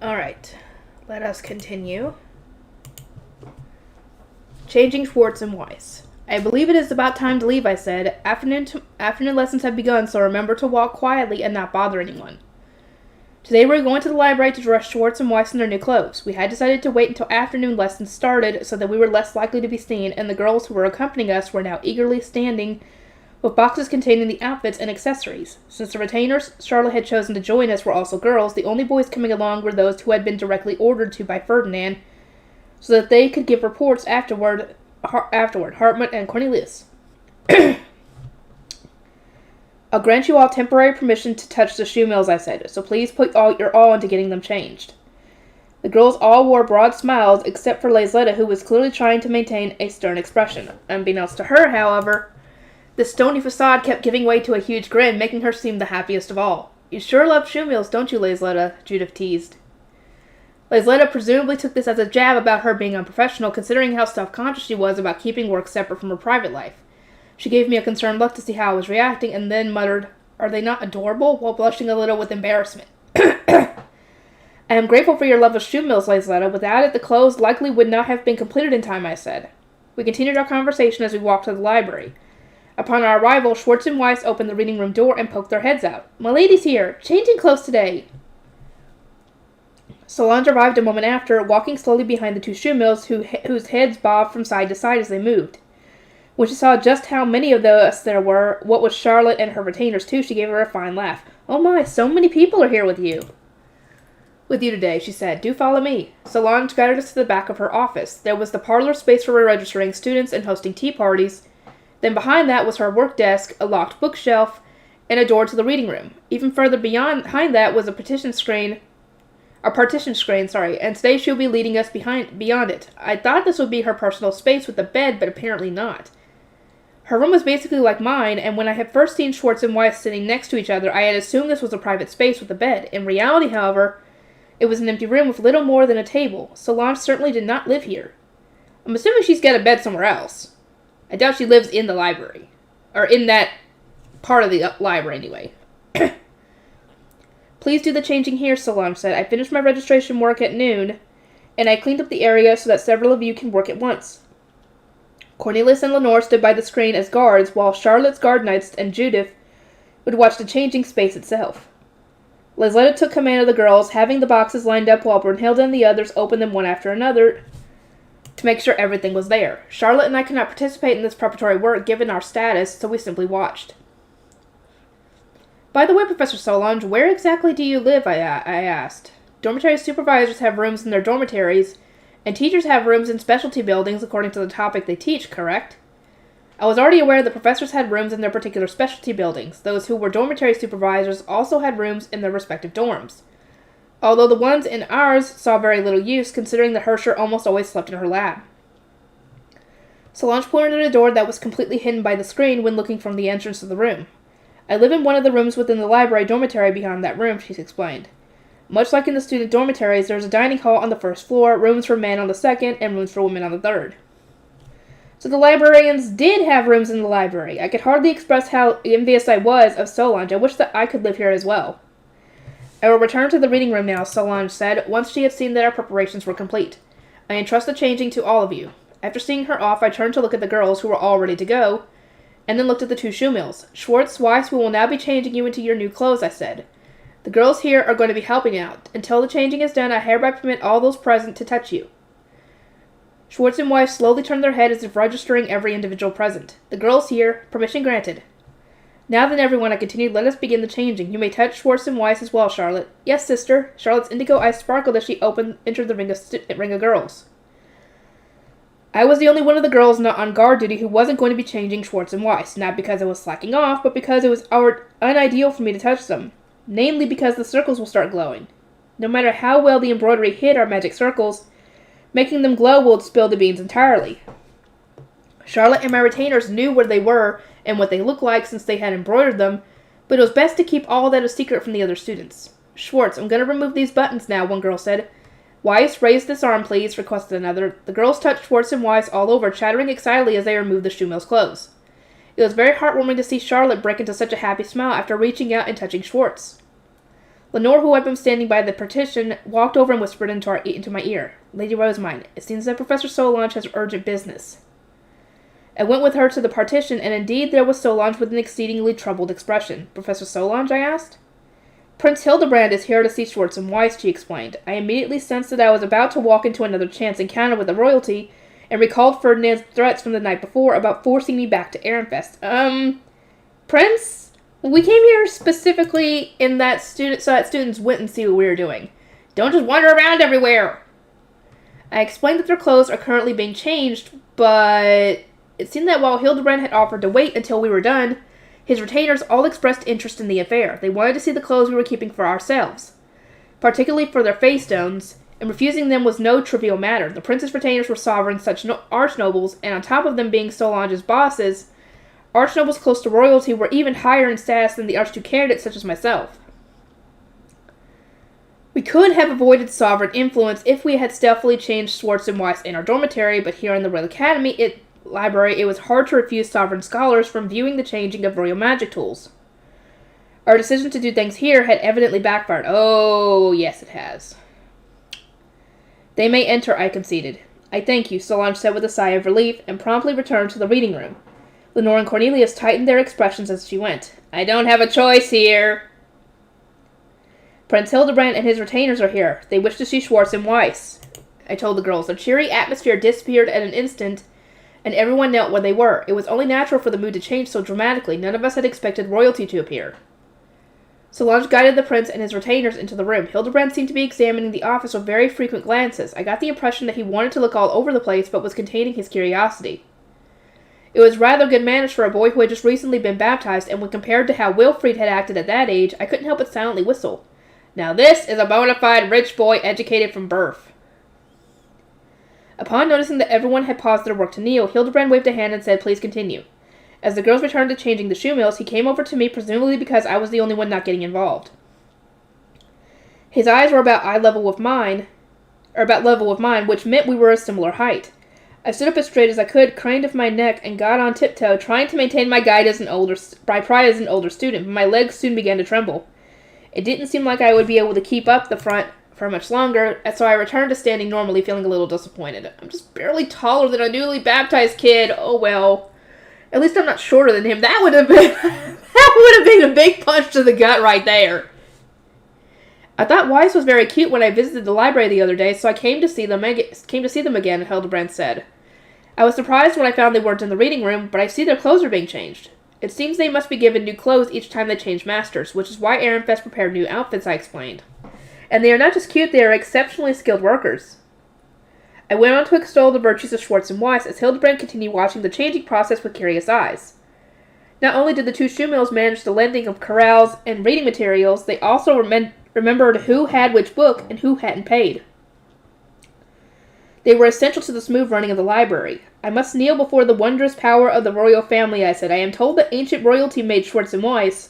Alright, let us continue. Changing Schwartz and Weiss. I believe it is about time to leave, I said. Afternoon lessons have begun, so remember to walk quietly and not bother anyone. Today we were going to the library to dress Schwartz and Weiss in their new clothes. We had decided to wait until afternoon lessons started so that we were less likely to be seen, and the girls who were accompanying us were now eagerly standing with boxes containing the outfits and accessories. Since the retainers Charlotte had chosen to join us were also girls, the only boys coming along were those who had been directly ordered to by Ferdinand, so that they could give reports afterward, Hartmut and Cornelius. I'll grant you all temporary permission to touch the shoe mills, I said, so please put your all into getting them changed. The girls all wore broad smiles, except for Lazletta, who was clearly trying to maintain a stern expression. Unbeknownst to her, however, the stony facade kept giving way to a huge grin, making her seem the happiest of all. You sure love shoe mills, don't you, Lazletta? Judith teased. Lazletta presumably took this as a jab about her being unprofessional, considering how self-conscious she was about keeping work separate from her private life. She gave me a concerned look to see how I was reacting, and then muttered, "Are they not adorable?" while blushing a little with embarrassment. I am grateful for your love of shoe mills, Lazletta. Without it, the clothes likely would not have been completed in time, I said. We continued our conversation as we walked to the library. Upon our arrival, Schwartz and Weiss opened the reading room door and poked their heads out. "Milady's here! Changing clothes today!" Solange arrived a moment after, walking slowly behind the two shoe mills, whose heads bobbed from side to side as they moved. When she saw just how many of us there were, what with Charlotte and her retainers too, she gave her a fine laugh. "Oh my, so many people are here with you." "With you today," she said. "Do follow me." Solange guided us to the back of her office. There was the parlor space for registering students and hosting tea parties. Then behind that was her work desk, a locked bookshelf, and a door to the reading room. Even further behind that was a partition screen, and today she would be leading us beyond it. I thought this would be her personal space with a bed, but apparently not. Her room was basically like mine, and when I had first seen Schwartz and Weiss sitting next to each other, I had assumed this was a private space with a bed. In reality, however, it was an empty room with little more than a table. Solange certainly did not live here. I'm assuming she's got a bed somewhere else. I doubt she lives in the library. Or in that part of the library, anyway. "Please do the changing here," Solange said. "I finished my registration work at noon, and I cleaned up the area so that several of you can work at once." Cornelius and Lenore stood by the screen as guards, while Charlotte's guard knights and Judith would watch the changing space itself. Lazletta took command of the girls, having the boxes lined up while Brunhilde and the others opened them one after another to make sure everything was there. Charlotte and I could not participate in this preparatory work given our status, so we simply watched. "By the way, Professor Solange, where exactly do you live?" I asked. "Dormitory supervisors have rooms in their dormitories, and teachers have rooms in specialty buildings according to the topic they teach, correct?" I was already aware that professors had rooms in their particular specialty buildings. Those who were dormitory supervisors also had rooms in their respective dorms, although the ones in ours saw very little use, considering that Herscher almost always slept in her lab. Solange pointed at a door that was completely hidden by the screen when looking from the entrance of the room. "I live in one of the rooms within the library dormitory beyond that room," she explained. "Much like in the student dormitories, there is a dining hall on the first floor, rooms for men on the second, and rooms for women on the third." So the librarians did have rooms in the library. I could hardly express how envious I was of Solange. I wish that I could live here as well. "I will return to the reading room now," Solange said, once she had seen that our preparations were complete. "I entrust the changing to all of you." After seeing her off, I turned to look at the girls, who were all ready to go, and then looked at the two shoe mills. "Schwartz, Weiss, we will now be changing you into your new clothes," I said. "The girls here are going to be helping out. Until the changing is done, I hereby permit all those present to touch you." Schwartz and Weiss slowly turned their head as if registering every individual present. "The girls here, permission granted." "Now then, everyone," I continued, "let us begin the changing. You may touch Schwartz and Weiss as well, Charlotte." "Yes, sister." Charlotte's indigo eyes sparkled as she entered the ring of girls. I was the only one of the girls not on guard duty who wasn't going to be changing Schwartz and Weiss, not because I was slacking off, but because it was unideal for me to touch them, namely because the circles will start glowing. No matter how well the embroidery hid our magic circles, making them glow would spill the beans entirely. Charlotte and my retainers knew where they were and what they looked like since they had embroidered them, but it was best to keep all that a secret from the other students. "Schwartz, I'm going to remove these buttons now," one girl said. "Weiss, raise this arm, please," requested another. The girls touched Schwartz and Weiss all over, chattering excitedly as they removed the shoe mill's clothes. It was very heartwarming to see Charlotte break into such a happy smile after reaching out and touching Schwartz. Lenore, who had been standing by the partition, walked over and whispered into my ear. Lady Rosemine, it seems that Professor Solange has urgent business. I went with her to the partition, and indeed there was Solange with an exceedingly troubled expression. Professor Solange, I asked. Prince Hildebrand is here to see Schwartz and Weiss, she explained. I immediately sensed that I was about to walk into another chance encounter with the royalty, and recalled Ferdinand's threats from the night before about forcing me back to Ehrenfest. Prince? We came here specifically so that students wouldn't see what we were doing. Don't just wander around everywhere. I explained that their clothes are currently being changed, but it seemed that while Hildebrand had offered to wait until we were done, his retainers all expressed interest in the affair. They wanted to see the clothes we were keeping for ourselves, particularly for their face stones, and refusing them was no trivial matter. The prince's retainers were sovereigns, such archnobles, and on top of them being Solange's bosses, archnobles close to royalty were even higher in status than the archduke candidates such as myself. We could have avoided sovereign influence if we had stealthily changed Schwartz and Weiss in our dormitory, but here in the Royal Academy library, it was hard to refuse sovereign scholars from viewing the changing of royal magic tools. Our decision to do things here had evidently backfired. Oh, yes it has. They may enter, I conceded. I thank you, Solange said with a sigh of relief, and promptly returned to the reading room. Lenore and Cornelius tightened their expressions as she went. I don't have a choice here. Prince Hildebrand and his retainers are here. They wish to see Schwartz and Weiss, I told the girls. The cheery atmosphere disappeared at an instant, and everyone knelt where they were. It was only natural for the mood to change so dramatically. None of us had expected royalty to appear. Solange guided the prince and his retainers into the room. Hildebrand seemed to be examining the office with very frequent glances. I got the impression that he wanted to look all over the place, but was containing his curiosity. It was rather good manners for a boy who had just recently been baptized, and when compared to how Wilfrid had acted at that age, I couldn't help but silently whistle. Now this is a bona fide rich boy educated from birth. Upon noticing that everyone had paused their work to kneel, Hildebrand waved a hand and said, Please continue. As the girls returned to changing the shoe mills, he came over to me, presumably because I was the only one not getting involved. His eyes were about level with mine, which meant we were a similar height. I stood up as straight as I could, craned off my neck, and got on tiptoe, trying to maintain my pride as an older student, but my legs soon began to tremble. It didn't seem like I would be able to keep up the front for much longer, so I returned to standing normally, feeling a little disappointed. I'm just barely taller than a newly baptized kid. Oh well. At least I'm not shorter than him. That would have been a big punch to the gut right there. I thought Weiss was very cute when I visited the library the other day, so I came to see them again, Hildebrand said. I was surprised when I found they weren't in the reading room, but I see their clothes are being changed. It seems they must be given new clothes each time they change masters, which is why Ehrenfest prepared new outfits, I explained. And they are not just cute, they are exceptionally skilled workers. I went on to extol the virtues of Schwartz and Weiss as Hildebrand continued watching the changing process with curious eyes. Not only did the two shoe mills manage the lending of corrals and reading materials, they also remembered who had which book and who hadn't paid. They were essential to the smooth running of the library. I must kneel before the wondrous power of the royal family, I said. I am told that ancient royalty made Schwartz and Weiss,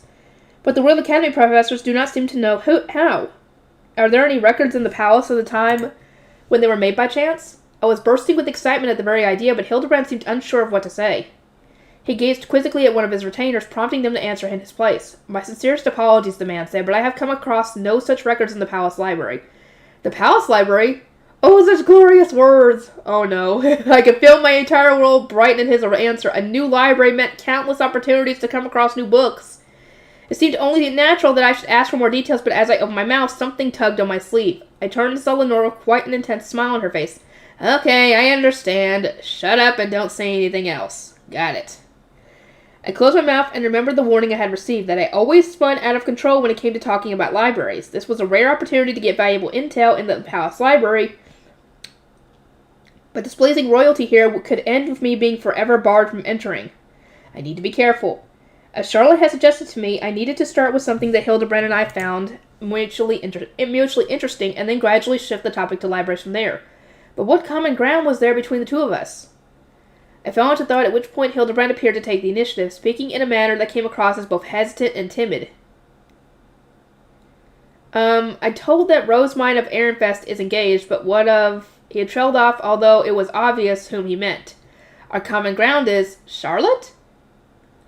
but the Royal Academy professors do not seem to know how. Are there any records in the palace of the time when they were made by chance? I was bursting with excitement at the very idea, but Hildebrand seemed unsure of what to say. He gazed quizzically at one of his retainers, prompting them to answer in his place. My sincerest apologies, the man said, but I have come across no such records in the palace library. The palace library? Oh, such glorious words! Oh no. I could feel my entire world brighten in his answer. A new library meant countless opportunities to come across new books. It seemed only natural that I should ask for more details, but as I opened my mouth, something tugged on my sleeve. I turned and saw Lenore with quite an intense smile on her face. Okay, I understand. Shut up and don't say anything else. Got it. I closed my mouth and remembered the warning I had received, that I always spun out of control when it came to talking about libraries. This was a rare opportunity to get valuable intel in the palace library, but displeasing royalty here could end with me being forever barred from entering. I need to be careful. As Charlotte had suggested to me, I needed to start with something that Hildebrand and I found mutually interesting, and then gradually shift the topic to libraries from there. But what common ground was there between the two of us? I fell into thought, at which point Hildebrand appeared to take the initiative, speaking in a manner that came across as both hesitant and timid. I told that Rosemine of Ehrenfest is engaged, but what of... He had trailed off, although it was obvious whom he meant. Our common ground is... Charlotte?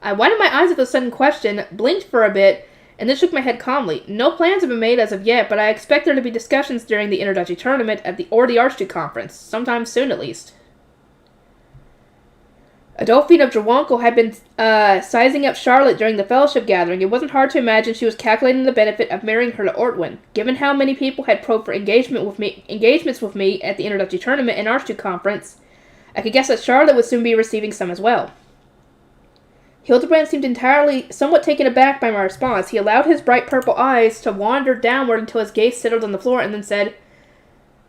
I widened my eyes at the sudden question, blinked for a bit, and then shook my head calmly. No plans have been made as of yet, but I expect there to be discussions during the Interduchy tournament or the Archduke Conference, sometime soon at least. Adolphine of Jawanko had been sizing up Charlotte during the fellowship gathering. It wasn't hard to imagine she was calculating the benefit of marrying her to Ortwin. Given how many people had probed for engagements with me at the Introductory Tournament and Archduke Conference, I could guess that Charlotte would soon be receiving some as well. Hildebrand seemed somewhat taken aback by my response. He allowed his bright purple eyes to wander downward until his gaze settled on the floor and then said,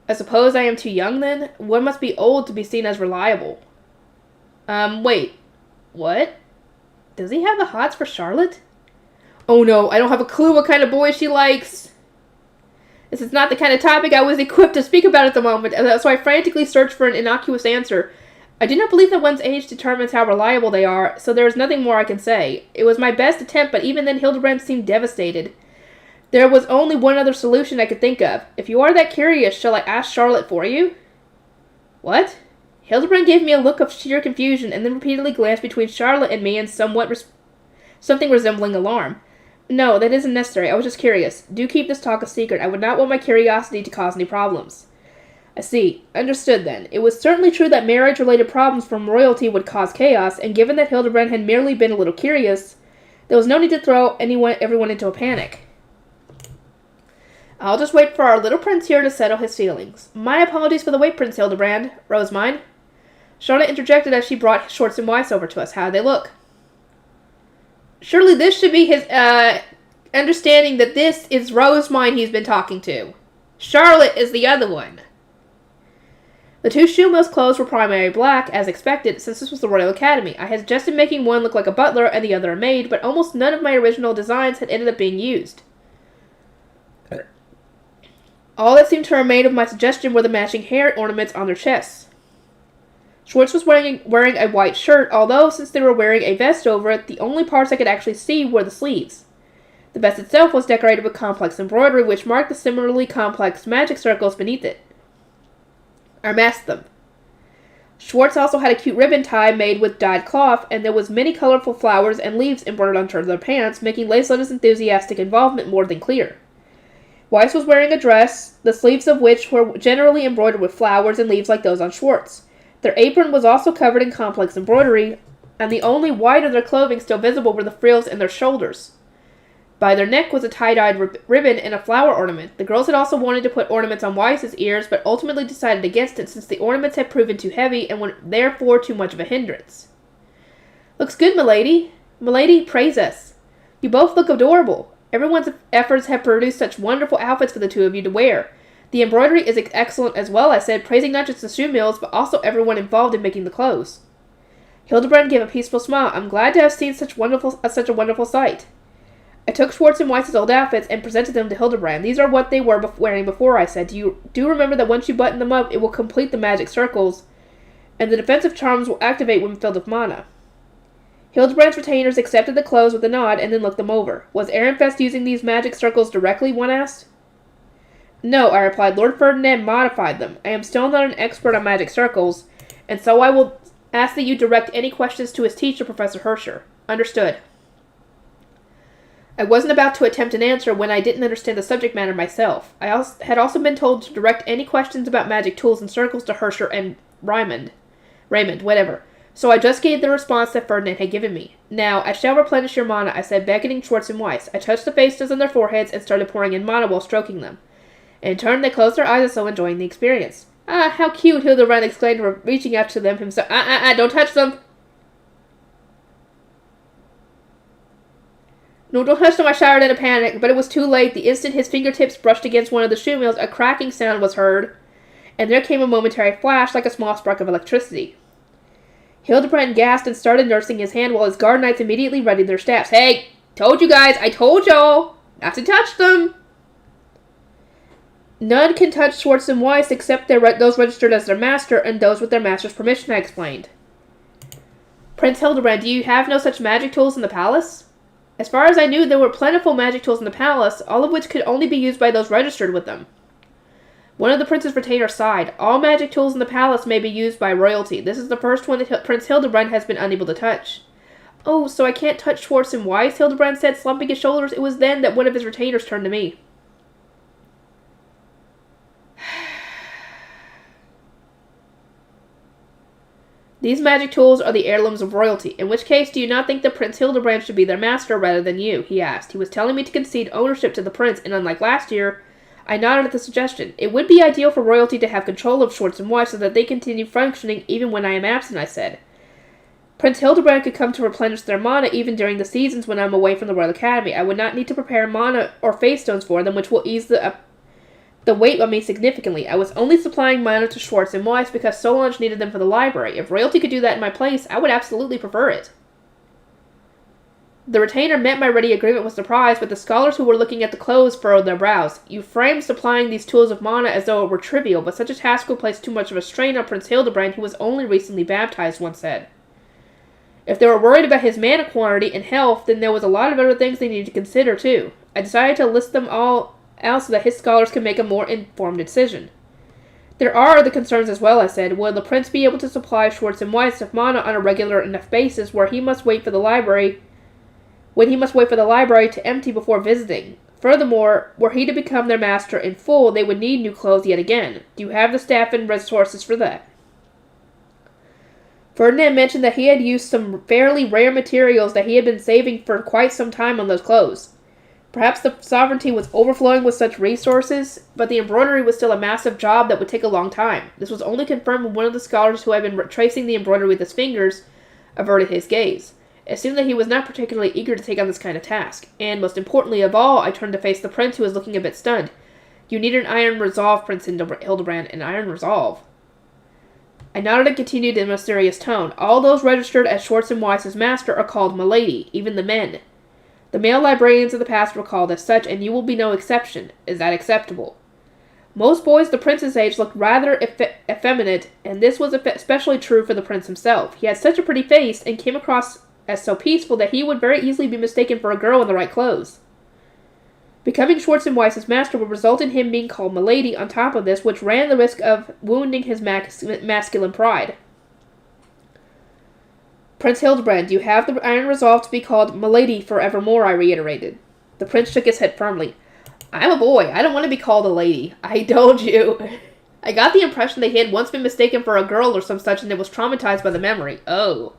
I suppose I am too young then? One must be old to be seen as reliable. Wait. What? Does he have the hots for Charlotte? Oh no, I don't have a clue what kind of boy she likes. This is not the kind of topic I was equipped to speak about at the moment, and so I frantically searched for an innocuous answer. I do not believe that one's age determines how reliable they are, so there is nothing more I can say. It was my best attempt, but even then Hildebrand seemed devastated. There was only one other solution I could think of. If you are that curious, shall I ask Charlotte for you? What? Hildebrand gave me a look of sheer confusion, and then repeatedly glanced between Charlotte and me in something resembling alarm. No, that isn't necessary. I was just curious. Do keep this talk a secret. I would not want my curiosity to cause any problems. I see. Understood, then. It was certainly true that marriage-related problems from royalty would cause chaos, and given that Hildebrand had merely been a little curious, there was no need to throw everyone into a panic. I'll just wait for our little prince here to settle his feelings. My apologies for the wait, Prince Hildebrand. Rose mine. Charlotte interjected as she brought Schwartz and Weiss over to us. How do they look? Surely this should be his, understanding that this is Rose mine he's been talking to. Charlotte is the other one. The two Shumo's clothes were primarily black, as expected, since this was the Royal Academy. I had suggested making one look like a butler and the other a maid, but almost none of my original designs had ended up being used. All that seemed to remain of my suggestion were the matching hair ornaments on their chests. Schwartz was wearing a white shirt, although since they were wearing a vest over it, the only parts I could actually see were the sleeves. The vest itself was decorated with complex embroidery, which marked the similarly complex magic circles beneath it. I masked them. Schwartz also had a cute ribbon tie made with dyed cloth, and there was many colorful flowers and leaves embroidered onto their pants, making Lacelotta's enthusiastic involvement more than clear. Weiss was wearing a dress, the sleeves of which were generally embroidered with flowers and leaves like those on Schwartz. Their apron was also covered in complex embroidery, and the only white of their clothing still visible were the frills in their shoulders. By their neck was a tie-dyed ribbon and a flower ornament. The girls had also wanted to put ornaments on Weiss's ears, but ultimately decided against it since the ornaments had proven too heavy and were therefore too much of a hindrance. Looks good, milady. Milady, praise us. You both look adorable. Everyone's efforts have produced such wonderful outfits for the two of you to wear. The embroidery is excellent as well, I said, praising not just the shoe mills, but also everyone involved in making the clothes. Hildebrand gave a peaceful smile. I'm glad to have seen such a wonderful sight. I took Schwartz and Weiss's old outfits and presented them to Hildebrand. These are what they were wearing before, I said. Do remember that once you button them up, it will complete the magic circles, and the defensive charms will activate when filled with mana. Hildebrand's retainers accepted the clothes with a nod and then looked them over. Was Ehrenfest using these magic circles directly, one asked. No, I replied. Lord Ferdinand modified them. I am still not an expert on magic circles, and so I will ask that you direct any questions to his teacher, Professor Herscher. Understood. I wasn't about to attempt an answer when I didn't understand the subject matter myself. I had also been told to direct any questions about magic tools and circles to Herscher and Raymond, whatever. So I just gave the response that Ferdinand had given me. Now, I shall replenish your mana, I said, beckoning Schwartz and Weiss. I touched the faces on their foreheads and started pouring in mana while stroking them. In turn, they closed their eyes as though enjoying the experience. Ah, how cute, Hildebrand exclaimed, reaching out to them himself. Don't touch them! No, don't touch them, I shouted in a panic, but it was too late. The instant his fingertips brushed against one of the shoe mills, a cracking sound was heard, and there came a momentary flash like a small spark of electricity. Hildebrand gasped and started nursing his hand while his guard knights immediately readied their staffs. Hey, told you guys, I told y'all not to touch them! None can touch Schwartz and Weiss except those registered as their master and those with their master's permission, I explained. Prince Hildebrand, do you have no such magic tools in the palace? As far as I knew, there were plentiful magic tools in the palace, all of which could only be used by those registered with them. One of the prince's retainers sighed. All magic tools in the palace may be used by royalty. This is the first one that Prince Hildebrand has been unable to touch. Oh, so I can't touch Schwartz and Weiss, Hildebrand said, slumping his shoulders. It was then that one of his retainers turned to me. These magic tools are the heirlooms of royalty. In which case, do you not think that Prince Hildebrand should be their master rather than you? He asked. He was telling me to concede ownership to the prince, and unlike last year, I nodded at the suggestion. It would be ideal for royalty to have control of Schwartz and Weiss so that they continue functioning even when I am absent, I said. Prince Hildebrand could come to replenish their mana even during the seasons when I am away from the Royal Academy. I would not need to prepare mana or fate stones for them, which will ease the weight on me significantly. I was only supplying mana to Schwartz and Weiss because Solange needed them for the library. If royalty could do that in my place, I would absolutely prefer it. The retainer met my ready agreement with surprise, but the scholars who were looking at the clothes furrowed their brows. You framed supplying these tools of mana as though it were trivial, but such a task would place too much of a strain on Prince Hildebrand, who was only recently baptized, one said. If they were worried about his mana quantity and health, then there was a lot of other things they needed to consider, too. I decided to list them all out so that his scholars could make a more informed decision. There are other concerns as well, I said. Will the prince be able to supply Schwartz and Weiss with mana on a regular enough basis when he must wait for the library to empty before visiting? Furthermore, were he to become their master in full, they would need new clothes yet again. Do you have the staff and resources for that? Ferdinand mentioned that he had used some fairly rare materials that he had been saving for quite some time on those clothes. Perhaps the sovereignty was overflowing with such resources, but the embroidery was still a massive job that would take a long time. This was only confirmed when one of the scholars who had been tracing the embroidery with his fingers averted his gaze. It seemed that he was not particularly eager to take on this kind of task, and most importantly of all, I turned to face the prince, who was looking a bit stunned. You need an iron resolve, Prince Hildebrand, an iron resolve. I nodded and continued in a mysterious tone. All those registered as Schwartz and Weiss's master are called milady, even the men. The male librarians of the past were called as such, and you will be no exception. Is that acceptable? Most boys the prince's age looked rather effeminate, and this was especially true for the prince himself. He had such a pretty face, and came across as so peaceful that he would very easily be mistaken for a girl in the right clothes. Becoming Schwartz and Weiss's master would result in him being called milady on top of this, which ran the risk of wounding his masculine pride. Prince Hildebrand, you have the iron resolve to be called milady forevermore, I reiterated. The prince shook his head firmly. I'm a boy. I don't want to be called a lady. I told you. I got the impression that he had once been mistaken for a girl or some such, and it was traumatized by the memory. Oh.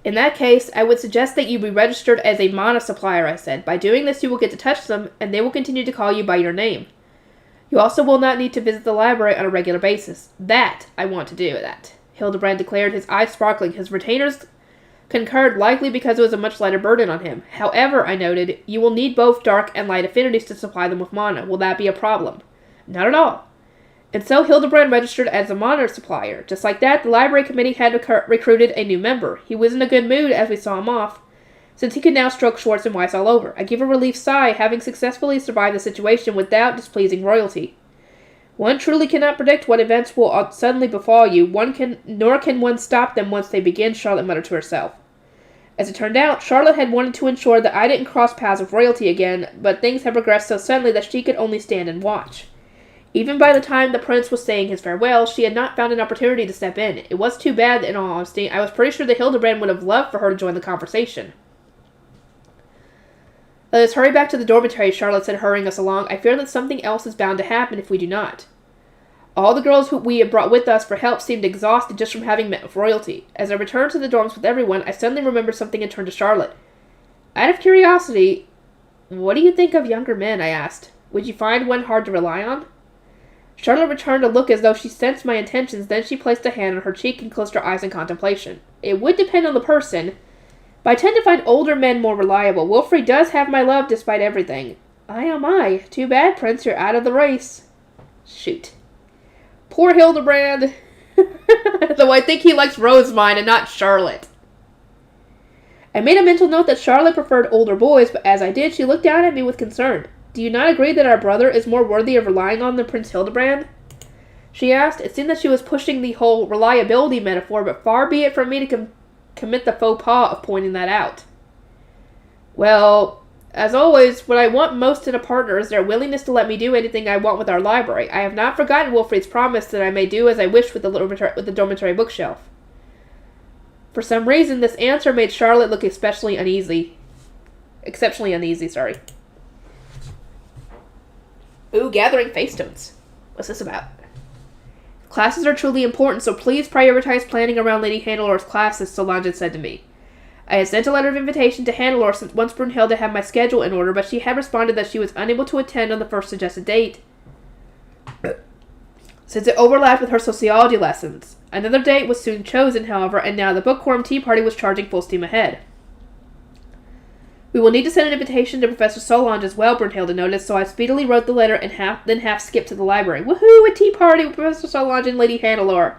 In that case, I would suggest that you be registered as a mana supplier, I said. By doing this, you will get to touch them, and they will continue to call you by your name. You also will not need to visit the library on a regular basis. That, I want to do that, Hildebrand declared, his eyes sparkling. His retainers concurred, likely because it was a much lighter burden on him. However, I noted, you will need both dark and light affinities to supply them with mana. Will that be a problem? Not at all. And so Hildebrand registered as a mana supplier. Just like that, the library committee had recruited a new member. He was in a good mood as we saw him off, since he could now stroke Schwartz and Weiss all over. I gave a relieved sigh, having successfully survived the situation without displeasing royalty. One truly cannot predict what events will suddenly befall you, nor can one stop them once they begin, Charlotte muttered to herself. As it turned out, Charlotte had wanted to ensure that I didn't cross paths with royalty again, but things had progressed so suddenly that she could only stand and watch. Even by the time the prince was saying his farewell, she had not found an opportunity to step in. It was too bad, in all honesty. I was pretty sure that Hildebrand would have loved for her to join the conversation. Let us hurry back to the dormitory, Charlotte said, hurrying us along. I fear that something else is bound to happen if we do not. All the girls who we had brought with us for help seemed exhausted just from having met with royalty. As I returned to the dorms with everyone, I suddenly remembered something and turned to Charlotte. Out of curiosity, what do you think of younger men? I asked. Would you find one hard to rely on? Charlotte returned a look as though she sensed my intentions, then she placed a hand on her cheek and closed her eyes in contemplation. It would depend on the person, but I tend to find older men more reliable. Wilfrey does have my love despite everything. Aye, oh my. Too bad, Prince, you're out of the race. Shoot. Poor Hildebrand. Though I think he likes Rosamine and not Charlotte. I made a mental note that Charlotte preferred older boys, but as I did, she looked down at me with concern. Do you not agree that our brother is more worthy of relying on than Prince Hildebrand? She asked. It seemed that she was pushing the whole reliability metaphor, but far be it from me to commit the faux pas of pointing that out. Well, As always, what I want most in a partner is their willingness to let me do anything I want with our library. I have not forgotten Wilfried's promise that I may do as I wish with the dormitory bookshelf. For some reason, this answer made Charlotte look exceptionally uneasy. Ooh, gathering facestones. What's this about? Classes are truly important, so please prioritize planning around Lady Hannelor's classes, Solange had said to me. I had sent a letter of invitation to Hannelore since once Brunhilde had my schedule in order, but she had responded that she was unable to attend on the first suggested date, since it overlapped with her sociology lessons. Another date was soon chosen, however, and now the Bookworm tea party was charging full steam ahead. We will need to send an invitation to Professor Solange as well, Brunhilde noticed, so I speedily wrote the letter and then half skipped to the library. Woohoo! A tea party with Professor Solange and Lady Hannelore!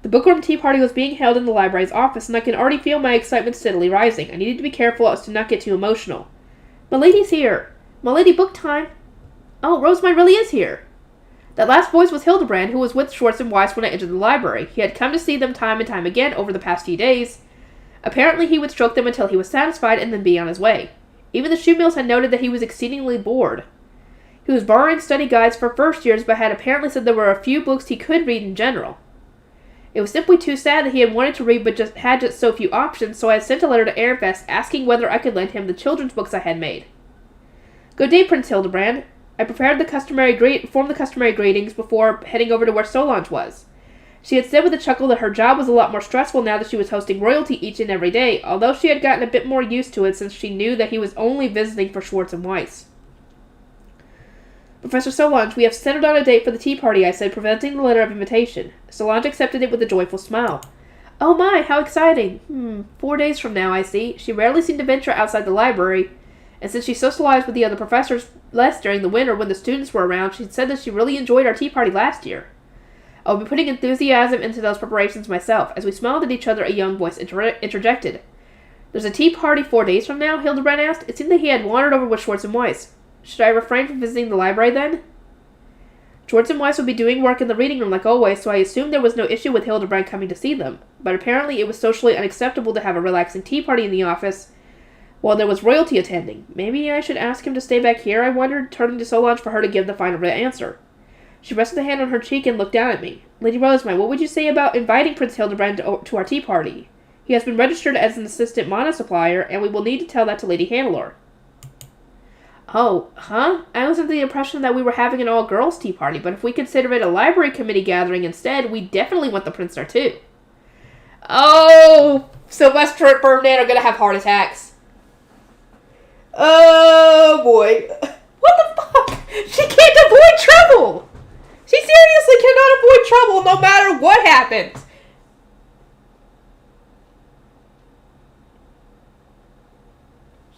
The Bookworm tea party was being held in the library's office, and I could already feel my excitement steadily rising. I needed to be careful as to not get too emotional. Milady's here! Milady, book time! Oh, Rosemine really is here! That last voice was Hildebrand, who was with Schwartz and Weiss when I entered the library. He had come to see them time and time again over the past few days. Apparently he would stroke them until he was satisfied and then be on his way. Even the Shoemills had noted that he was exceedingly bored. He was borrowing study guides for first years, but had apparently said there were a few books he could read in general. It was simply too sad that he had wanted to read but had just so few options, so I had sent a letter to Ehrenfest asking whether I could lend him the children's books I had made. Good day, Prince Hildebrand. I formed the customary greetings before heading over to where Solange was. She had said with a chuckle that her job was a lot more stressful now that she was hosting royalty each and every day, although she had gotten a bit more used to it since she knew that he was only visiting for Schwartz and Weiss. Professor Solange, we have settled on a date for the tea party, I said, presenting the letter of invitation. Solange accepted it with a joyful smile. Oh my, how exciting! 4 days from now, I see. She rarely seemed to venture outside the library, and since she socialized with the other professors less during the winter when the students were around, she said that she really enjoyed our tea party last year. I will be putting enthusiasm into those preparations myself. As we smiled at each other, a young voice interjected. There's a tea party 4 days from now? Hildebrand asked. It seemed that he had wandered over with Schwartz and Weiss. Should I refrain from visiting the library then? Schwartz and Weiss would be doing work in the reading room like always, so I assumed there was no issue with Hildebrand coming to see them. But apparently it was socially unacceptable to have a relaxing tea party in the office while there was royalty attending. Maybe I should ask him to stay back here, I wondered, turning to Solange for her to give the final answer. She rested a hand on her cheek and looked down at me. Lady Rosemine, what would you say about inviting Prince Hildebrand to our tea party? He has been registered as an assistant mana supplier, and we will need to tell that to Lady Hannelore. Oh, huh? I was under the impression that we were having an all-girls tea party, but if we consider it a library committee gathering instead, we definitely want the prince there too. Oh, Sylvester and Ferdinand are gonna have heart attacks. Oh, boy. What the fuck? She can't avoid trouble! She seriously cannot avoid trouble no matter what happens.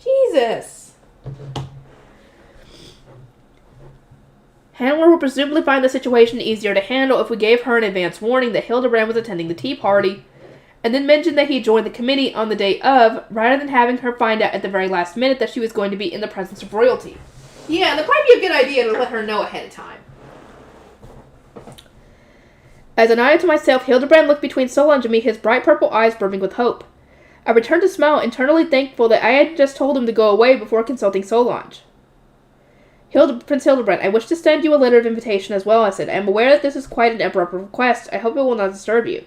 Jesus. Hannelore would presumably find the situation easier to handle if we gave her an advance warning that Hildebrand was attending the tea party, and then mentioned that he joined the committee on the day of, rather than having her find out at the very last minute that she was going to be in the presence of royalty. Yeah, that might be a good idea to let her know ahead of time. As I nodded to myself, Hildebrand looked between Solange and me, his bright purple eyes brimming with hope. I returned to smile, internally thankful that I had just told him to go away before consulting Solange. Prince Hildebrand, I wish to send you a letter of invitation as well, I said. I am aware that this is quite an abrupt request. I hope it will not disturb you.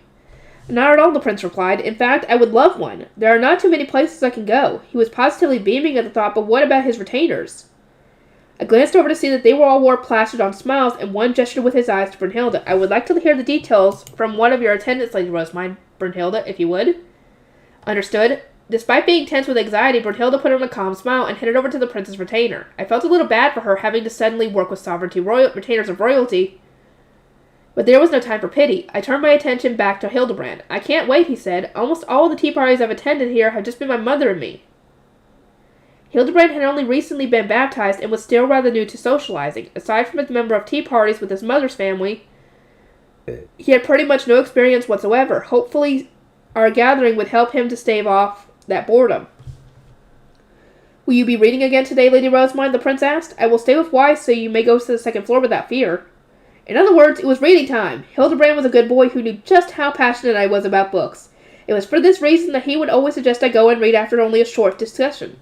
Not at all, the prince replied. In fact, I would love one. There are not too many places I can go. He was positively beaming at the thought, but what about his retainers? I glanced over to see that they were all wore plastered on smiles, and one gestured with his eyes to Brunhilde. I would like to hear the details from one of your attendants, Lady Rosemine, Brunhilde, if you would. Understood. Despite being tense with anxiety, Brunhilde put on a calm smile and headed over to the prince's retainer. I felt a little bad for her, having to suddenly work with retainers of royalty. But there was no time for pity. I turned my attention back to Hildebrand. I can't wait, he said. Almost all of the tea parties I've attended here have just been my mother and me. Hildebrand had only recently been baptized and was still rather new to socializing. Aside from a member of tea parties with his mother's family, he had pretty much no experience whatsoever. Hopefully, our gathering would help him to stave off that boredom. Will you be reading again today, Lady Rosemine? The prince asked. I will stay with Weiss so you may go to the second floor without fear. In other words, it was reading time. Hildebrand was a good boy who knew just how passionate I was about books. It was for this reason that he would always suggest I go and read after only a short discussion.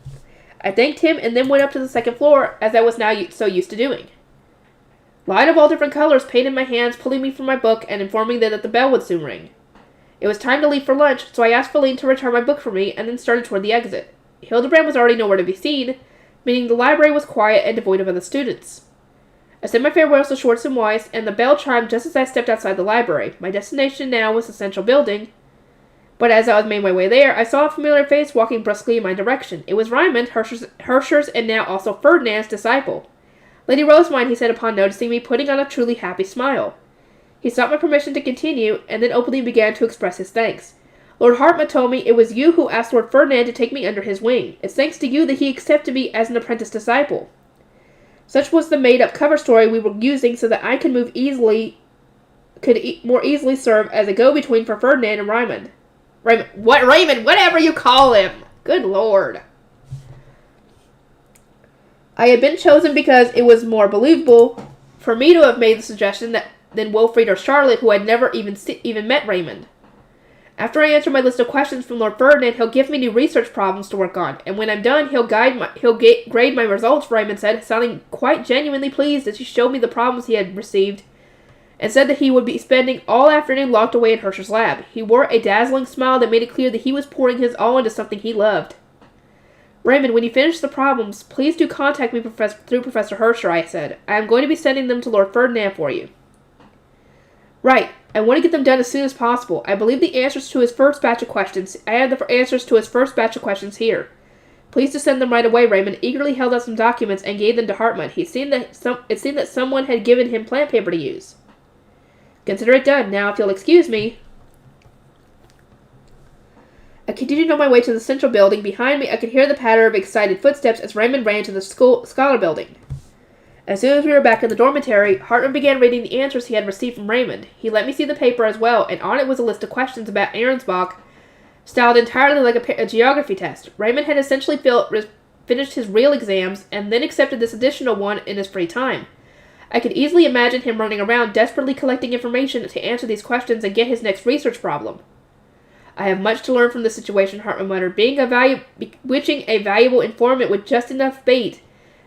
I thanked him and then went up to the second floor, as I was now so used to doing. Light of all different colors painted my hands, pulling me from my book and informing me that the bell would soon ring. It was time to leave for lunch, so I asked Feline to return my book for me and then started toward the exit. Hildebrand was already nowhere to be seen, meaning the library was quiet and devoid of other students. I said my farewells to Schwartz and Weiss, and the bell chimed just as I stepped outside the library. My destination now was the central building, but as I was making my way there, I saw a familiar face walking brusquely in my direction. It was Raymond, Herscher's and now also Ferdinand's disciple. Lady Rosamine, he said upon noticing me, putting on a truly happy smile. He sought my permission to continue, and then openly began to express his thanks. Lord Hartmut told me it was you who asked Lord Ferdinand to take me under his wing. It's thanks to you that he accepted me as an apprentice disciple. Such was the made-up cover story we were using so that I could more easily serve as a go-between for Ferdinand and Raymond. Raymond, whatever you call him. Good Lord. I had been chosen because it was more believable for me to have made the suggestion than Wilfrid or Charlotte, who had never even met Raymond. After I answer my list of questions from Lord Ferdinand, he'll give me new research problems to work on, and when I'm done, he'll grade my results, Raymond said, sounding quite genuinely pleased as he showed me the problems he had received, and said that he would be spending all afternoon locked away in Herscher's lab. He wore a dazzling smile that made it clear that he was pouring his all into something he loved. Raymond, when you finish the problems, please do contact me through Professor Herscher, I said. I am going to be sending them to Lord Ferdinand for you. Right. I want to get them done as soon as possible. I believe the answers to his first batch of questions. I have the answers to his first batch of questions here. Please to send them right away. Raymond eagerly held out some documents and gave them to Hartmut. It seemed that someone had given him plant paper to use. Consider it done. Now, if you'll excuse me. I continued on my way to the central building. Behind me, I could hear the patter of excited footsteps as Raymond ran to the scholar building. As soon as we were back in the dormitory, Hartmut began reading the answers he had received from Raymond. He let me see the paper as well, and on it was a list of questions about Ahrensbach, styled entirely like a geography test. Raymond had essentially finished his real exams, and then accepted this additional one in his free time. I could easily imagine him running around, desperately collecting information to answer these questions and get his next research problem. I have much to learn from this situation, Hartmut muttered, bewitching a valuable informant with just enough bait,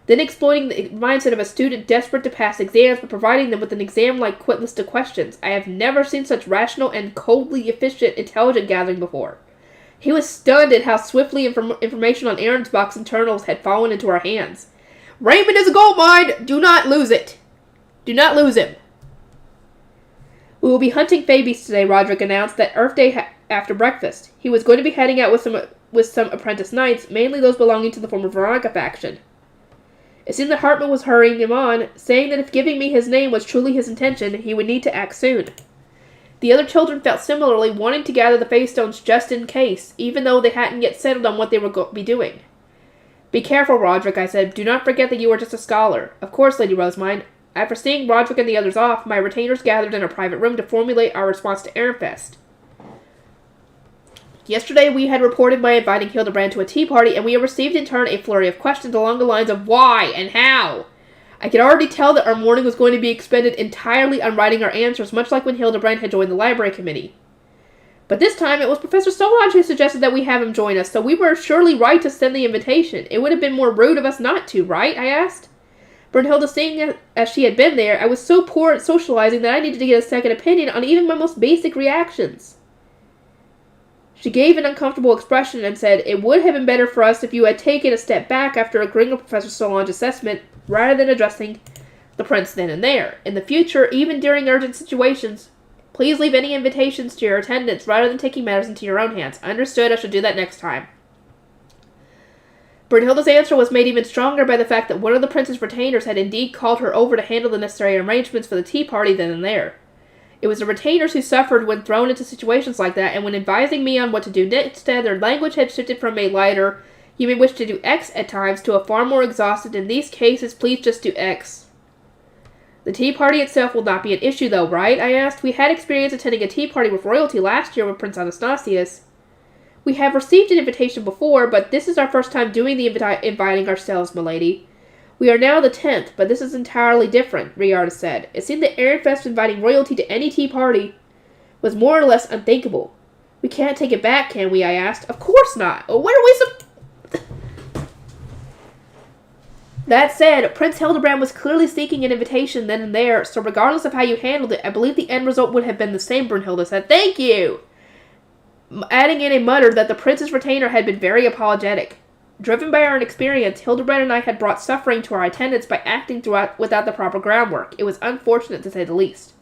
then exploiting the mindset of a student desperate to pass exams, but providing them with an exam-like list of questions. I have never seen such rational and coldly efficient intelligence gathering before. He was stunned at how swiftly information on Ahrensbach's internals had fallen into our hands. Raymond is a gold mine! Do not lose it! Do not lose him! We will be hunting Fabies today, Roderick announced that Earth Day after breakfast. He was going to be heading out with some apprentice knights, mainly those belonging to the former Veronica faction. It seemed that Hartmut was hurrying him on, saying that if giving me his name was truly his intention, he would need to act soon. The other children felt similarly, wanting to gather the face stones just in case, even though they hadn't yet settled on what they would be doing. Be careful, Roderick, I said. Do not forget that you are just a scholar. Of course, Lady Rosamine. After seeing Roderick and the others off, my retainers gathered in a private room to formulate our response to Ehrenfest. Yesterday we had reported my inviting Hildebrand to a tea party, and we had received in turn a flurry of questions along the lines of why and how. I could already tell that our morning was going to be expended entirely on writing our answers, much like when Hildebrand had joined the library committee. But this time it was Professor Solange who suggested that we have him join us, so we were surely right to send the invitation. It would have been more rude of us not to, right? I asked. Brunhilde, seeing as she had been there, I was so poor at socializing that I needed to get a second opinion on even my most basic reactions. She gave an uncomfortable expression and said, it would have been better for us if you had taken a step back after agreeing with Professor Solange's assessment, rather than addressing the prince then and there. In the future, even during urgent situations, please leave any invitations to your attendants rather than taking matters into your own hands. Understood, I shall do that next time. Brunhilde's answer was made even stronger by the fact that one of the prince's retainers had indeed called her over to handle the necessary arrangements for the tea party then and there. It was the retainers who suffered when thrown into situations like that, and when advising me on what to do instead, their language had shifted from a lighter, you may wish to do X at times, to a far more exhausted, in these cases, please just do X. The tea party itself will not be an issue though, right? I asked. We had experience attending a tea party with royalty last year with Prince Anastasius. We have received an invitation before, but this is our first time doing the inviting ourselves, milady. We are now the 10th, but this is entirely different, Riarda said. It seemed that Ehrenfest inviting royalty to any tea party was more or less unthinkable. We can't take it back, can we? I asked. Of course not. What are we That said, Prince Hildebrand was clearly seeking an invitation then and there, so regardless of how you handled it, I believe the end result would have been the same, Brunhilde said. Thank you! Adding in a mutter that the prince's retainer had been very apologetic. Driven by our inexperience, Hildebrand and I had brought suffering to our attendants by acting without the proper groundwork. It was unfortunate, to say the least.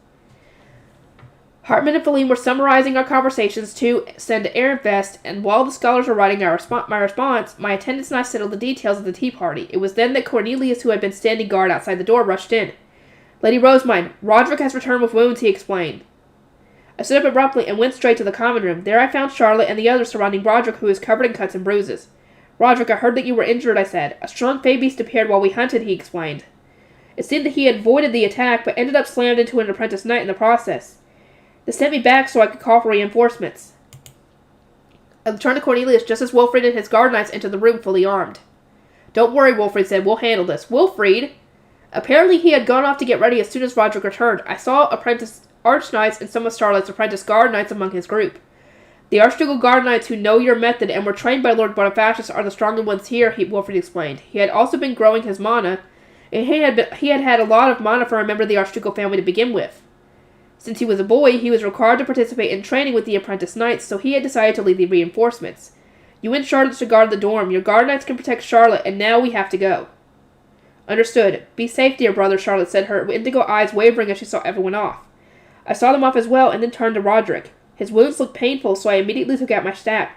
Hartman and Feline were summarizing our conversations to send to Ehrenfest, and while the scholars were writing my response, my attendants and I settled the details of the tea party. It was then that Cornelius, who had been standing guard outside the door, rushed in. Lady Rosamine, Roderick has returned with wounds, he explained. I stood up abruptly and went straight to the common room. There I found Charlotte and the others surrounding Roderick, who was covered in cuts and bruises. Roderick, I heard that you were injured, I said. A strong fey beast appeared while we hunted, he explained. It seemed that he had avoided the attack, but ended up slammed into an apprentice knight in the process. They sent me back so I could call for reinforcements. I returned to Cornelius just as Wilfrid and his guard knights entered the room fully armed. Don't worry, Wilfrid said. We'll handle this. Wilfrid? Apparently he had gone off to get ready as soon as Roderick returned. I saw apprentice arch-knights and some of Charlotte's apprentice guard knights among his group. The Archducal guard knights who know your method and were trained by Lord Bonifacius are the stronger ones here, Wilfrid explained. He had also been growing his mana, and he had had a lot of mana for a member of the Archducal family to begin with. Since he was a boy, he was required to participate in training with the apprentice knights, so he had decided to lead the reinforcements. You and Charlotte should guard the dorm. Your guard knights can protect Charlotte, and now we have to go. Understood. Be safe, dear brother, Charlotte said, her indigo eyes wavering as she saw everyone off. I saw them off as well, and then turned to Roderick. His wounds looked painful, so I immediately took out my staff.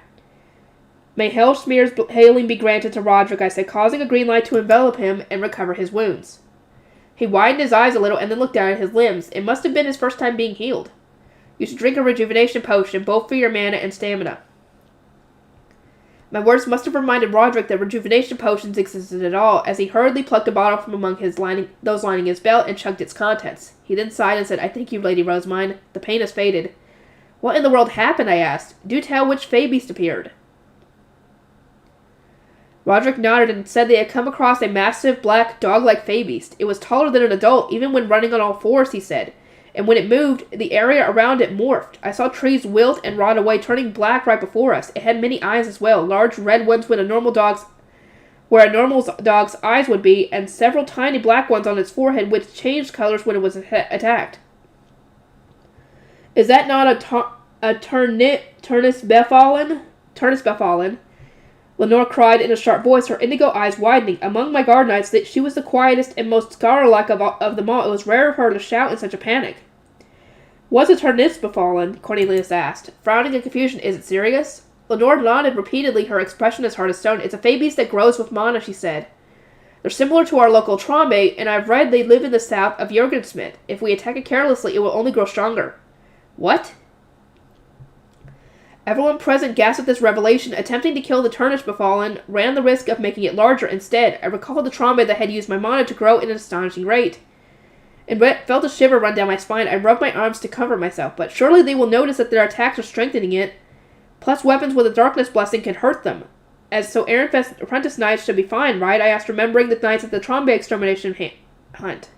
May Hellsmear's hailing be granted to Roderick, I said, causing a green light to envelop him and recover his wounds. He widened his eyes a little and then looked down at his limbs. It must have been his first time being healed. You should drink a rejuvenation potion, both for your mana and stamina. My words must have reminded Roderick that rejuvenation potions existed at all, as he hurriedly plucked a bottle from among those lining his belt and chugged its contents. He then sighed and said, I thank you, Lady Rosamine. The pain has faded. What in the world happened, I asked. Do tell which fey beast appeared. Roderick nodded and said they had come across a massive, black, dog-like fey beast. It was taller than an adult, even when running on all fours, he said. And when it moved, the area around it morphed. I saw trees wilt and rot away, turning black right before us. It had many eyes as well, large red ones where a normal dog's eyes would be, and several tiny black ones on its forehead, which changed colors when it was attacked. Is that not a Turnus Befallen? Lenore cried in a sharp voice, her indigo eyes widening. Among my guard knights, she was the quietest and most scholar-like of them all. It was rare of her to shout in such a panic. Was a Turnus Befallen? Cornelius asked, frowning in confusion. Is it serious? Lenore nodded repeatedly, her expression as hard as stone. It's a fey beast that grows with mana, she said. They're similar to our local Trombe, and I've read they live in the south of Jurgensmith. If we attack it carelessly, it will only grow stronger. What? Everyone present gasped at this revelation. Attempting to kill the Turnus Befallen ran the risk of making it larger instead. I recalled the Trombe that had used my mana to grow at an astonishing rate, and felt a shiver run down my spine. I rubbed my arms to comfort myself, but surely they will notice that their attacks are strengthening it. Plus, weapons with a darkness blessing can hurt them. So Ehrenfest apprentice knights should be fine, right? I asked, remembering the knights at the Trombe extermination hunt.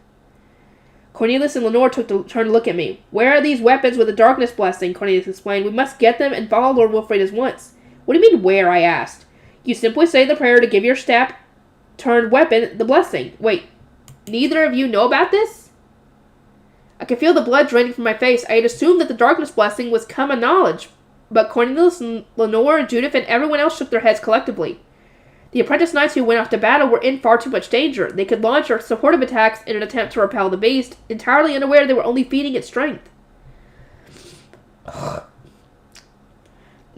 Cornelius and Lenore took a turn to look at me. Where are these weapons with the darkness blessing? Cornelius explained. We must get them and follow Lord Wilfrid at once. What do you mean, where? I asked. You simply say the prayer to give your staff-turned weapon the blessing. Wait, neither of you know about this? I could feel the blood draining from my face. I had assumed that the darkness blessing was common knowledge, but Cornelius and Lenore, Judith, and everyone else shook their heads collectively. The apprentice knights who went off to battle were in far too much danger. They could launch or supportive attacks in an attempt to repel the beast, entirely unaware they were only feeding its strength.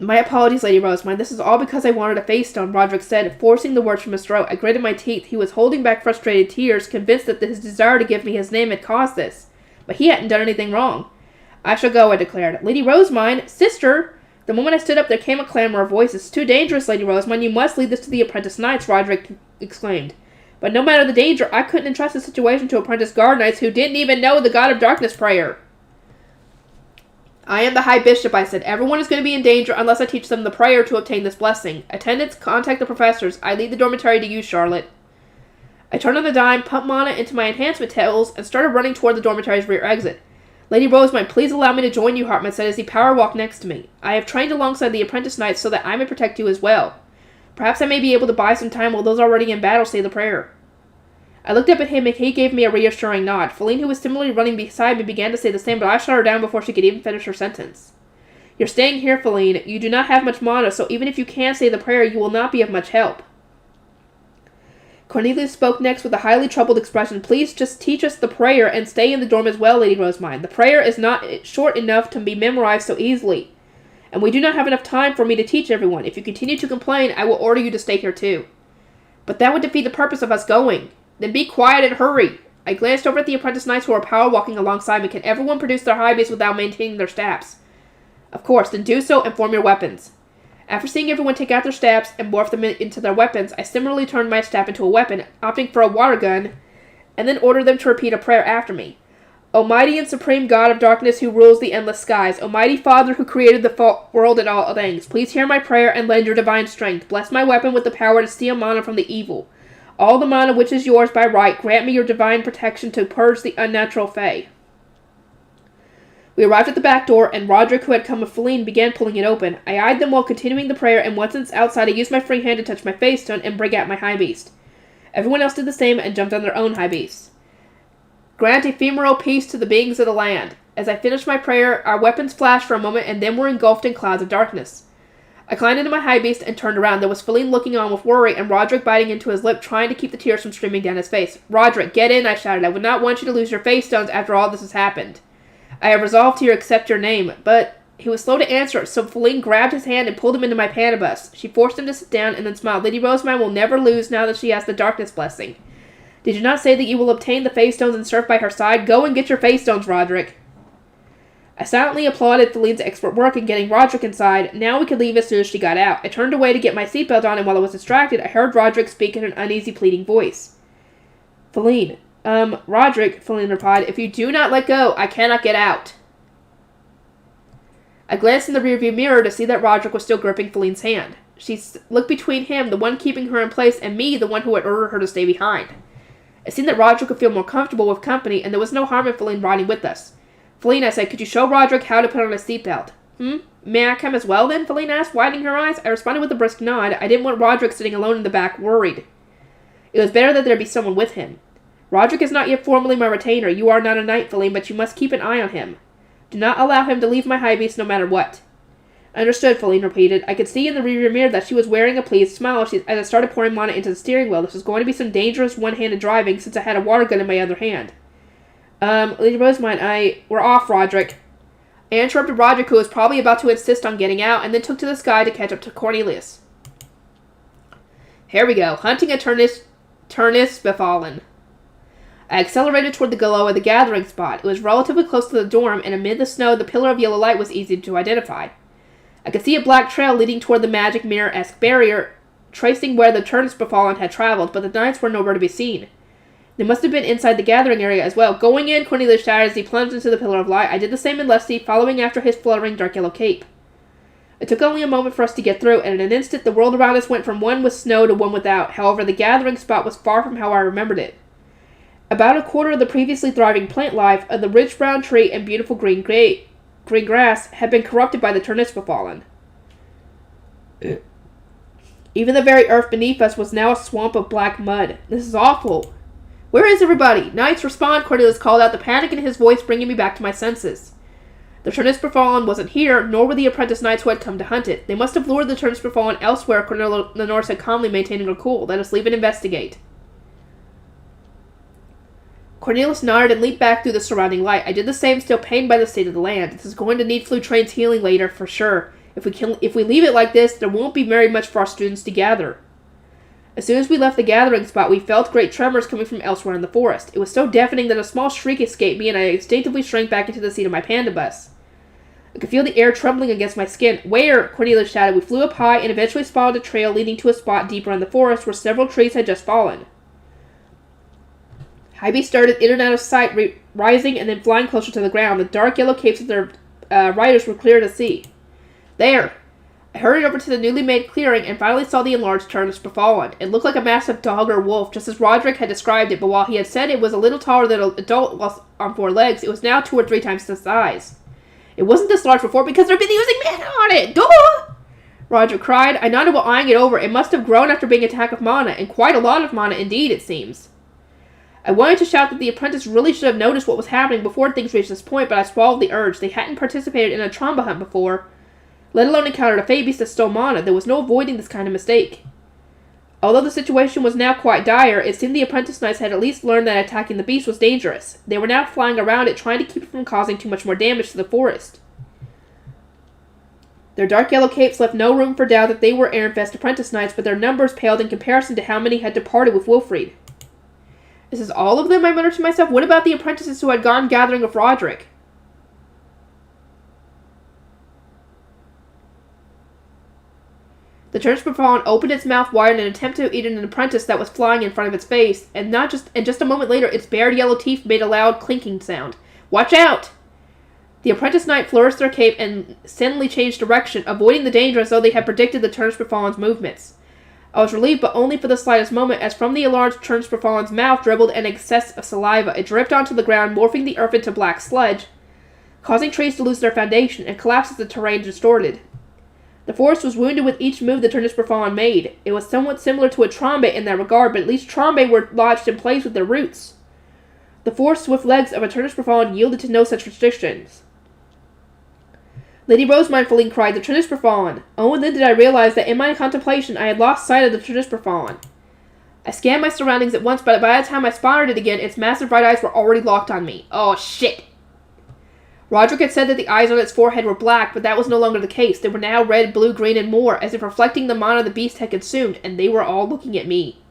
My apologies, Lady Rosamine. This is all because I wanted a face stone, Roderick said, forcing the words from his throat. I gritted my teeth. He was holding back frustrated tears, convinced that his desire to give me his name had caused this. But he hadn't done anything wrong. I shall go, I declared. Lady Rosamine! Sister! The moment I stood up, there came a clamor of voices. Too dangerous, Lady Rosamine. You must lead this to the apprentice knights, Roderick exclaimed. But no matter the danger, I couldn't entrust the situation to apprentice guard knights who didn't even know the God of Darkness prayer. I am the High Bishop, I said. Everyone is going to be in danger unless I teach them the prayer to obtain this blessing. Attendants, contact the professors. I lead the dormitory to you, Charlotte. I turned on the dime, pumped mana into my enhancement tails, and started running toward the dormitory's rear exit. Lady Rosamine, please allow me to join you, Hartman said as he power walked next to me. I have trained alongside the apprentice knights so that I may protect you as well. Perhaps I may be able to buy some time while those already in battle say the prayer. I looked up at him and he gave me a reassuring nod. Feline, who was similarly running beside me, began to say the same, but I shut her down before she could even finish her sentence. You're staying here, Feline. You do not have much mana, so even if you can say the prayer, you will not be of much help. Cornelius spoke next with a highly troubled expression. Please just teach us the prayer and stay in the dorm as well, Lady Rosemine. The prayer is not short enough to be memorized so easily. And we do not have enough time for me to teach everyone. If you continue to complain, I will order you to stay here too. But that would defeat the purpose of us going. Then be quiet and hurry. I glanced over at the apprentice knights who are power walking alongside me. Can everyone produce their high beast without maintaining their staffs? Of course, then do so and form your weapons. After seeing everyone take out their staffs and morph them into their weapons, I similarly turned my staff into a weapon, opting for a water gun, and then ordered them to repeat a prayer after me. Almighty and supreme God of darkness who rules the endless skies, Almighty Father who created the world and all things, please hear my prayer and lend your divine strength. Bless my weapon with the power to steal mana from the evil. All the mana which is yours by right, grant me your divine protection to purge the unnatural fae. We arrived at the back door, and Roderick, who had come with Feline, began pulling it open. I eyed them while continuing the prayer, and once outside I used my free hand to touch my face stone and bring out my high beast. Everyone else did the same and jumped on their own high beasts. Grant ephemeral peace to the beings of the land. As I finished my prayer, our weapons flashed for a moment and then were engulfed in clouds of darkness. I climbed into my high beast and turned around. There was Feline looking on with worry and Roderick biting into his lip, trying to keep the tears from streaming down his face. Roderick, get in, I shouted. I would not want you to lose your face stones after all this has happened. I have resolved to accept your name, but he was slow to answer, so Feline grabbed his hand and pulled him into my panabus. She forced him to sit down and then smiled. Lady Rosemine will never lose now that she has the darkness blessing. Did you not say that you will obtain the face stones and serve by her side? Go and get your face stones, Roderick. I silently applauded Feline's expert work in getting Roderick inside. Now we could leave as soon as she got out. I turned away to get my seatbelt on, and while I was distracted, I heard Roderick speak in an uneasy, pleading voice. Feline. Roderick, Feline replied, if you do not let go, I cannot get out. I glanced in the rearview mirror to see that Roderick was still gripping Feline's hand. She looked between him, the one keeping her in place, and me, the one who had ordered her to stay behind. It seemed that Roderick would feel more comfortable with company, and there was no harm in Feline riding with us. Feline, I said, could you show Roderick how to put on a seatbelt? May I come as well, then? Feline asked, widening her eyes. I responded with a brisk nod. I didn't want Roderick sitting alone in the back, worried. It was better that there be someone with him. Roderick is not yet formally my retainer. You are not a knight, Feline, but you must keep an eye on him. Do not allow him to leave my high beast no matter what. Understood, Feline repeated. I could see in the rearview mirror that she was wearing a pleased smile as I started pouring mana into the steering wheel. This was going to be some dangerous one-handed driving since I had a water gun in my other hand. Lady Rosemine, we're off, Roderick. I interrupted Roderick, who was probably about to insist on getting out, and then took to the sky to catch up to Cornelius. Here we go. Hunting a Turnus befallen. I accelerated toward the glow of the gathering spot. It was relatively close to the dorm, and amid the snow, the pillar of yellow light was easy to identify. I could see a black trail leading toward the magic mirror-esque barrier, tracing where the Turnus befallen had traveled, but the knights were nowhere to be seen. They must have been inside the gathering area as well. Going in, Cornelius shouted as he plunged into the pillar of light. I did the same in Leslie, following after his fluttering dark yellow cape. It took only a moment for us to get through, and in an instant the world around us went from one with snow to one without. However, the gathering spot was far from how I remembered it. About a quarter of the previously thriving plant life of the rich brown tree and beautiful green grass had been corrupted by the Turnus befallen. Even the very earth beneath us was now a swamp of black mud. This is awful. Where is everybody? Knights, respond, Cornelius called out, the panic in his voice bringing me back to my senses. The Turnus befallen wasn't here, nor were the apprentice knights who had come to hunt it. They must have lured the Turnus befallen elsewhere, Cornelius said calmly, maintaining her cool. Let us leave and investigate. Cornelius nodded and leaped back through the surrounding light. I did the same, still pained by the state of the land. This is going to need Flute Train's healing later, for sure. If we leave it like this, there won't be very much for our students to gather. As soon as we left the gathering spot, we felt great tremors coming from elsewhere in the forest. It was so deafening that a small shriek escaped me, and I instinctively shrank back into the seat of my panda bus. I could feel the air trembling against my skin. Where? Cornelius shouted. We flew up high and eventually followed a trail leading to a spot deeper in the forest where several trees had just fallen. Hybe started in and out of sight, rising and then flying closer to the ground. The dark yellow capes of their riders were clear to see. There! I hurried over to the newly made clearing and finally saw the enlarged Turnus befallen. It looked like a massive dog or wolf, just as Roderick had described it, but while he had said it was a little taller than an adult while on 4 legs, it was now 2 or 3 times the size. It wasn't this large before because they've been using mana on it! Duh! Roderick cried. I nodded while eyeing it over. It must have grown after being attacked with mana, and quite a lot of mana indeed, it seems. I wanted to shout that the apprentice really should have noticed what was happening before things reached this point, but I swallowed the urge. They hadn't participated in a trauma hunt before, let alone encountered a Fae beast that stole mana. There was no avoiding this kind of mistake. Although the situation was now quite dire, it seemed the apprentice knights had at least learned that attacking the beast was dangerous. They were now flying around it, trying to keep it from causing too much more damage to the forest. Their dark yellow capes left no room for doubt that they were air-infest apprentice knights, but their numbers paled in comparison to how many had departed with Wilfried. This is all of them, I muttered to myself. What about the apprentices who had gone gathering with Roderick? The Turnspur Fawn opened its mouth wide in an attempt to eat an apprentice that was flying in front of its face, and just a moment later, its bared yellow teeth made a loud clinking sound. Watch out! The apprentice knight flourished their cape and suddenly changed direction, avoiding the danger as though they had predicted the Turnspur Fawn's movements. I was relieved, but only for the slightest moment, as from the alarmed Turnspur Fawn's mouth dribbled an excess of saliva. It dripped onto the ground, morphing the earth into black sludge, causing trees to lose their foundation, and collapse as the terrain distorted. The forest was wounded with each move the Turnspur Fawn made. It was somewhat similar to a Trombe in that regard, but at least Trombe were lodged in place with their roots. The four swift legs of a Turnspur Fawn yielded to no such restrictions. Lady Rosemine Feline cried, "The Turnspur Fawn!" Oh, and then did I realize that in my contemplation I had lost sight of the Turnspur Fawn. I scanned my surroundings at once, but by the time I spotted it again, its massive bright eyes were already locked on me. Oh, shit! Roderick had said that the eyes on its forehead were black, but that was no longer the case. They were now red, blue, green, and more, as if reflecting the mana the beast had consumed, and they were all looking at me.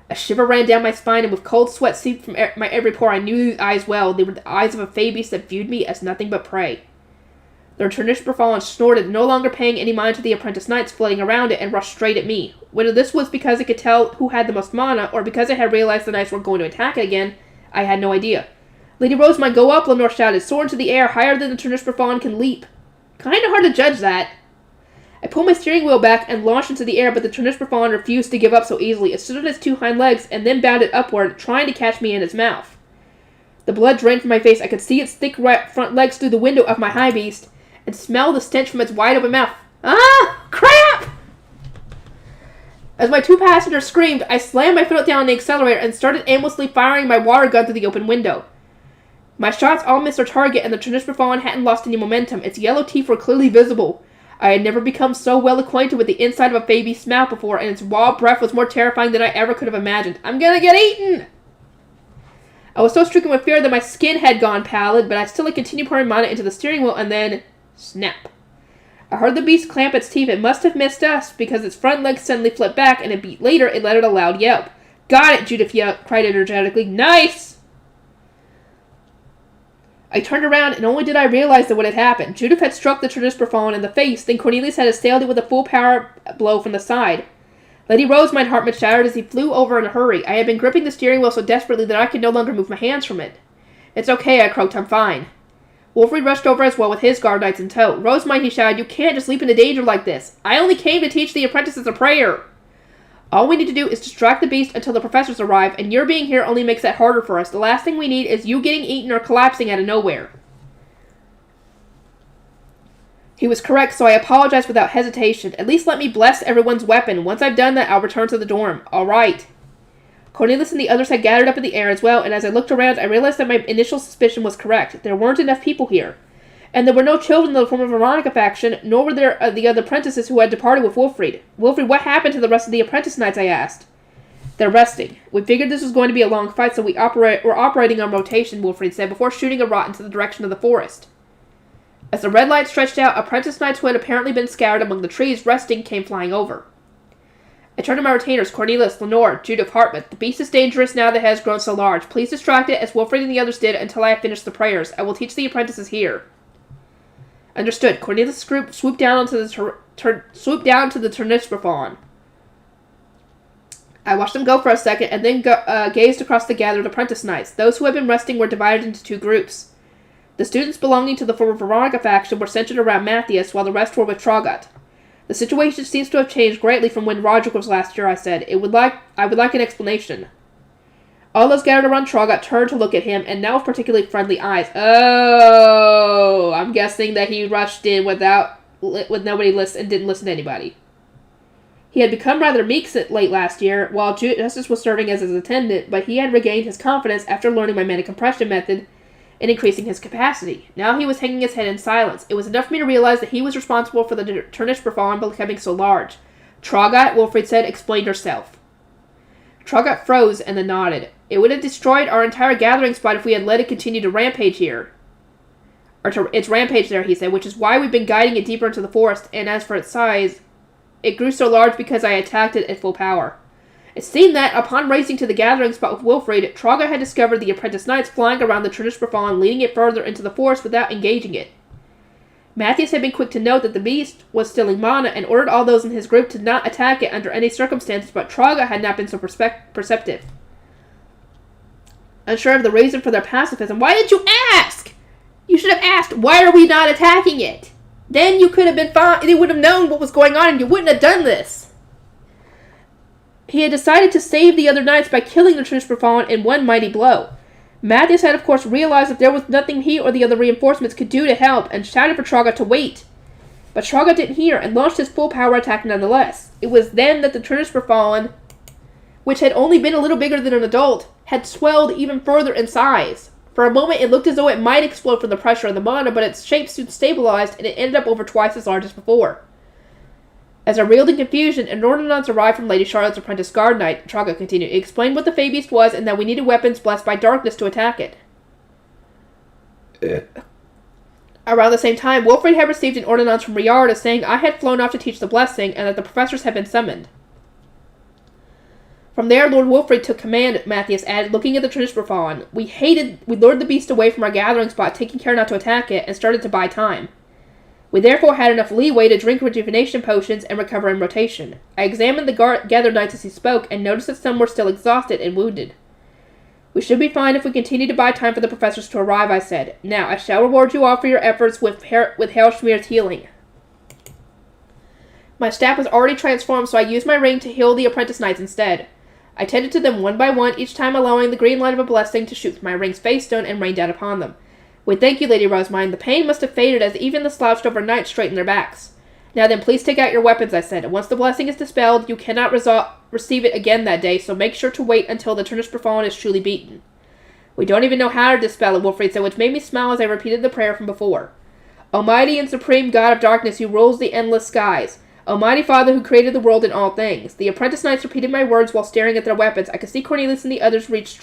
A shiver ran down my spine, and with cold sweat seeped from my every pore, I knew these eyes well. They were the eyes of a Fae beast that viewed me as nothing but prey. The Turnspur Fawn snorted, no longer paying any mind to the apprentice knights floating around it, and rushed straight at me. Whether this was because it could tell who had the most mana, or because it had realized the knights were going to attack it again, I had no idea. "Lady Rosemine, go up," Lenore shouted. "Soar into the air, higher than the Turnspur Fawn can leap." Kinda hard to judge that. I pulled my steering wheel back and launched into the air, but the Turnspur Fawn refused to give up so easily. It stood on its two hind legs and then bounded upward, trying to catch me in its mouth. The blood drained from my face. I could see its thick front legs through the window of my high beast, and smell the stench from its wide-open mouth. Ah! Crap! As my two passengers screamed, I slammed my foot down on the accelerator and started aimlessly firing my water gun through the open window. My shots all missed their target, and the Turnspur Fawn hadn't lost any momentum. Its yellow teeth were clearly visible. I had never become so well acquainted with the inside of a Fae beast's mouth before, and its raw breath was more terrifying than I ever could have imagined. "I'm gonna get eaten!" I was so stricken with fear that my skin had gone pallid, but I still had continued pouring mana into the steering wheel, and then... snap. I heard the beast clamp its teeth. It must have missed us, because its front legs suddenly flipped back, and a beat later, it let out a loud yelp. "Got it!" Judith cried energetically. "Nice!" I turned around, and only did I realize that what had happened. Judith had struck the Turnspur Fawn in the face, then Cornelius had assailed it with a full power blow from the side. Lady Rosemine Hartman shouted as he flew over in a hurry. I had been gripping the steering wheel so desperately that I could no longer move my hands from it. "It's okay," I croaked. "I'm fine." Wilfried rushed over as well with his guard knights in tow. "Rosemine," he shouted, "you can't just leap into danger like this. I only came to teach the apprentices a prayer. All we need to do is distract the beast until the professors arrive, and your being here only makes that harder for us. The last thing we need is you getting eaten or collapsing out of nowhere." He was correct, so I apologized without hesitation. "At least let me bless everyone's weapon. Once I've done that, I'll return to the dorm." "All right." Cornelius and the others had gathered up in the air as well, and as I looked around, I realized that my initial suspicion was correct. There weren't enough people here. And there were no children of the former Veronica faction, nor were there the other apprentices who had departed with Wilfried. "Wilfried, what happened to the rest of the apprentice knights?" I asked. "They're resting. We figured this was going to be a long fight, so we're operating on rotation," Wilfried said, before shooting a rot into the direction of the forest. As the red light stretched out, apprentice knights who had apparently been scattered among the trees resting came flying over. I turned to my retainers, Cornelius, Lenore, Judith, Hartman. "The beast is dangerous now that it has grown so large. Please distract it, as Wilfried and the others did, until I have finished the prayers. I will teach the apprentices here." Understood. Cornelius swooped down to the Turnspur Fawn. I watched them go for a second, and then gazed across the gathered apprentice knights. Those who had been resting were divided into two groups. The students belonging to the former Veronica faction were centered around Matthias, while the rest were with Traugott. "The situation seems to have changed greatly from when Roderick was last here," I said. I would like an explanation." All those gathered around Traugott turned to look at him, and now with particularly friendly eyes. "Oh, I'm guessing that he rushed in with nobody listen and didn't listen to anybody." He had become rather meek late last year, while Justice was serving as his attendant, but he had regained his confidence after learning my mana-compression method and increasing his capacity. Now he was hanging his head in silence. It was enough for me to realize that he was responsible for the Turnish Befallen becoming so large. Traugott, Wilfred said, explained herself. Traugott froze and then nodded. It would have destroyed our entire gathering spot if we had let it continue to rampage here. Its rampage there, he said, which is why we've been guiding it deeper into the forest, and as for its size, it grew so large because I attacked it at full power. It seemed that, upon racing to the gathering spot with Wilfred, Traugott had discovered the apprentice knights flying around the Turnish Befallen, leading it further into the forest without engaging it. Matthias had been quick to note that the beast was stealing mana and ordered all those in his group to not attack it under any circumstances, but Traugott had not been so perceptive. Unsure of the reason for their pacifism, why did you ask? You should have asked, why are we not attacking it? Then you could have been fine. They would have known what was going on and you wouldn't have done this. He had decided to save the other knights by killing the Turnish Befallen in one mighty blow. Matthias had, of course, realized that there was nothing he or the other reinforcements could do to help and shouted for Traugott to wait. But Traugott didn't hear and launched his full power attack nonetheless. It was then that the Turnish Befallen, which had only been a little bigger than an adult, had swelled even further in size. For a moment, it looked as though it might explode from the pressure of the mana, but its shape soon stabilized, and it ended up over twice as large as before. As I reeled in confusion, an ordinance arrived from Lady Charlotte's apprentice guard knight. Traugott continued. It explained what the Fey Beast was, and that we needed weapons blessed by darkness to attack it. Around the same time, Wilfred had received an ordinance from Riarda saying I had flown off to teach the blessing, and that the professors had been summoned. From there, Lord Wilfred took command, Matthias added, looking at the Turnish Befallen. We lured the beast away from our gathering spot, taking care not to attack it, and started to buy time. We therefore had enough leeway to drink rejuvenation potions and recover in rotation. I examined the gathered knights as he spoke, and noticed that some were still exhausted and wounded. We should be fine if we continue to buy time for the professors to arrive, I said. Now, I shall reward you all for your efforts with Hailschmier's healing. My staff was already transformed, so I used my ring to heal the apprentice knights instead. I tended to them one by one, each time allowing the green light of a blessing to shoot through my ring's face stone and rain down upon them. We thank you, Lady Rosemine. The pain must have faded as even the slouched-over knights straightened their backs. Now then, please take out your weapons, I said. Once the blessing is dispelled, you cannot receive it again that day, so make sure to wait until the Turnish Befallen is truly beaten. We don't even know how to dispel it, Wilfred said, which made me smile as I repeated the prayer from before. Almighty and supreme God of darkness who rules the endless skies. Almighty Father who created the world and all things. The apprentice knights repeated my words while staring at their weapons. I could see Cornelius and the others reach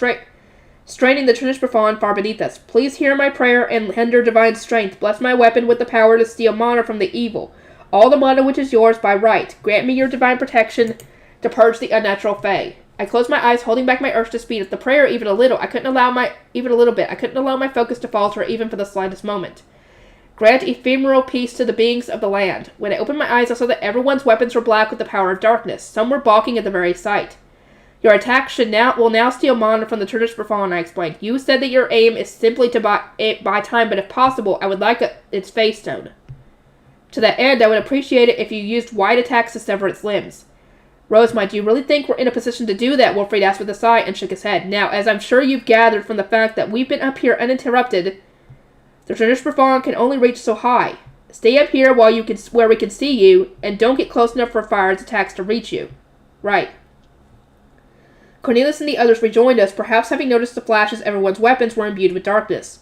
straining the Turnish Befallen far beneath us. Please hear my prayer and render divine strength. Bless my weapon with the power to steal mana from the evil. All the mana which is yours by right. Grant me your divine protection to purge the unnatural Fey. I closed my eyes, holding back my urge to speed up the prayer even a little. I couldn't allow my focus to falter even for the slightest moment. Grant ephemeral peace to the beings of the land. When I opened my eyes, I saw that everyone's weapons were black with the power of darkness. Some were balking at the very sight. Your attack will now steal mana from the Turnish Befallen, I explained. You said that your aim is simply to buy time, but if possible, I would like its face stone. To that end, I would appreciate it if you used wide attacks to sever its limbs. Rosemine, do you really think we're in a position to do that? Wilfred asked with a sigh and shook his head. Now, as I'm sure you've gathered from the fact that we've been up here uninterrupted, the Turnish Befallen can only reach so high. Stay up here where we can see you, and don't get close enough for Fire's attacks to reach you. Right. Cornelius and the others rejoined us, perhaps having noticed the flashes everyone's weapons were imbued with darkness.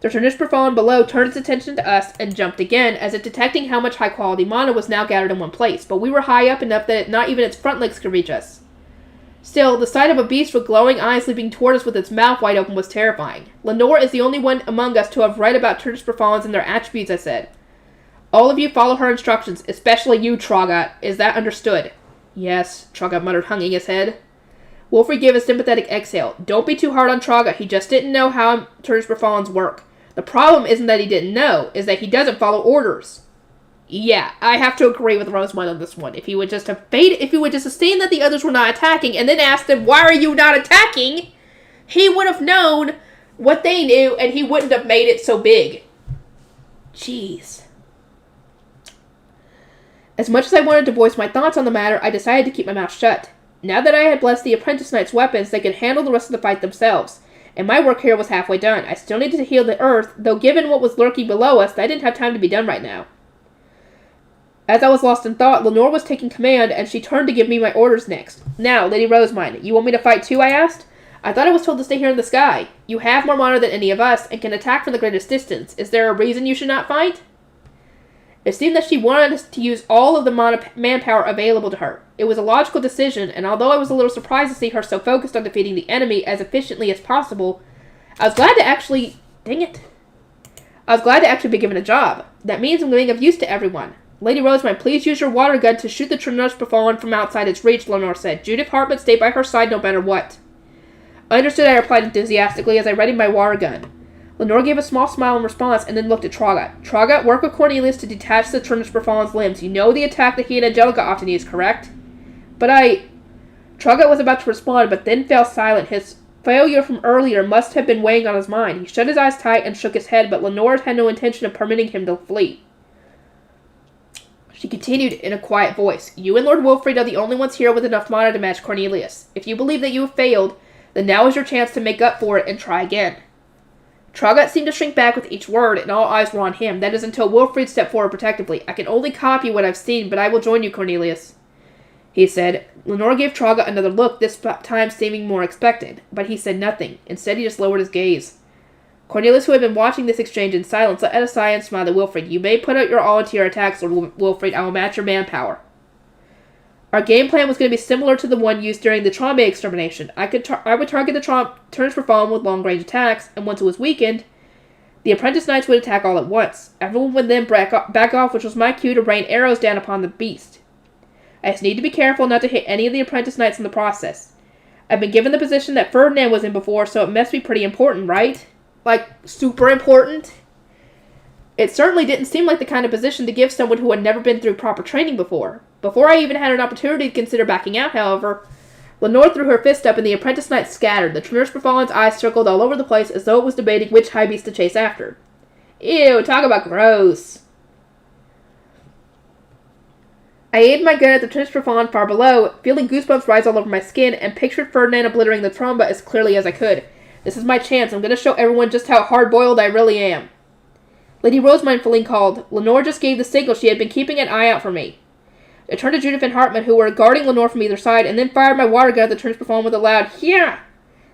The Turnish Befallen below turned its attention to us and jumped again, as if detecting how much high-quality mana was now gathered in one place, but we were high up enough that not even its front legs could reach us. Still, the sight of a beast with glowing eyes leaping toward us with its mouth wide open was terrifying. Lenore is the only one among us to have read about Turnish Befallens and their attributes, I said. All of you follow her instructions, especially you, Traugott. Is that understood? Yes, Traugott muttered, hanging his head. Wilfred gave a sympathetic exhale. Don't be too hard on Traugott. He just didn't know how Turnish Befallens work. The problem isn't that he didn't know, is that he doesn't follow orders. Yeah, I have to agree with Rosemont on this one. If he would just have seen that the others were not attacking, and then asked them, why are you not attacking? He would have known what they knew, and he wouldn't have made it so big. Jeez. As much as I wanted to voice my thoughts on the matter, I decided to keep my mouth shut. Now that I had blessed the apprentice knights' weapons, they could handle the rest of the fight themselves, and my work here was halfway done. I still needed to heal the earth, though given what was lurking below us, that didn't have time to be done right now. As I was lost in thought, Lenore was taking command, and she turned to give me my orders next. Now, Lady Rosemine, you want me to fight too, I asked? I thought I was told to stay here in the sky. You have more mana than any of us, and can attack from the greatest distance. Is there a reason you should not fight? It seemed that she wanted us to use all of the manpower available to her. It was a logical decision, and although I was a little surprised to see her so focused on defeating the enemy as efficiently as possible, I was glad to actually... Dang it. I was glad to actually be given a job. That means I'm being of use to everyone. Lady Rosemine, please use your water gun to shoot the Trunus Befallen from outside its reach, Lenore said. Judith Hartman stay by her side no matter what. I understood, I replied enthusiastically as I readied my water gun. Lenore gave a small smile in response and then looked at Traga. Traga, work with Cornelius to detach the Trunus Befallen's limbs. You know the attack that he and Angelica often use, correct? Traga was about to respond, but then fell silent. His failure from earlier must have been weighing on his mind. He shut his eyes tight and shook his head, but Lenore had no intention of permitting him to flee. She continued in a quiet voice. You and Lord Wilfrid are the only ones here with enough mana to match Cornelius. If you believe that you have failed, then now is your chance to make up for it and try again. Traga seemed to shrink back with each word, and all eyes were on him. That is until Wilfrid stepped forward protectively. I can only copy what I've seen, but I will join you, Cornelius, he said. Lenore gave Traga another look, this time seeming more expectant, but he said nothing. Instead, he just lowered his gaze. Cornelius, who had been watching this exchange in silence, let out a sigh and smiled at Wilfrid. You may put out your all into your attacks, Lord Wilfrid. I will match your manpower. Our game plan was going to be similar to the one used during the Trombe extermination. I would target the Trunus Befallen with long-range attacks, and once it was weakened, the apprentice knights would attack all at once. Everyone would then back off, which was my cue to rain arrows down upon the beast. I just need to be careful not to hit any of the apprentice knights in the process. I've been given the position that Ferdinand was in before, so it must be pretty important, right? Like, super important? It certainly didn't seem like the kind of position to give someone who had never been through proper training before. Before I even had an opportunity to consider backing out, however, Lenore threw her fist up and the apprentice knights scattered. The Trunus Befallen's eyes circled all over the place as though it was debating which high beast to chase after. Ew, talk about gross. I aimed my gun at the Trunus Befallen far below, feeling goosebumps rise all over my skin, and pictured Ferdinand obliterating the Tromba as clearly as I could. This is my chance. I'm going to show everyone just how hard-boiled I really am. Lady Rosemine, Feline called. Lenore just gave the signal. She had been keeping an eye out for me. I turned to Judith and Hartman, who were guarding Lenore from either side, and then fired my water gun at the Trunus Befallen with a loud, "Yeah!"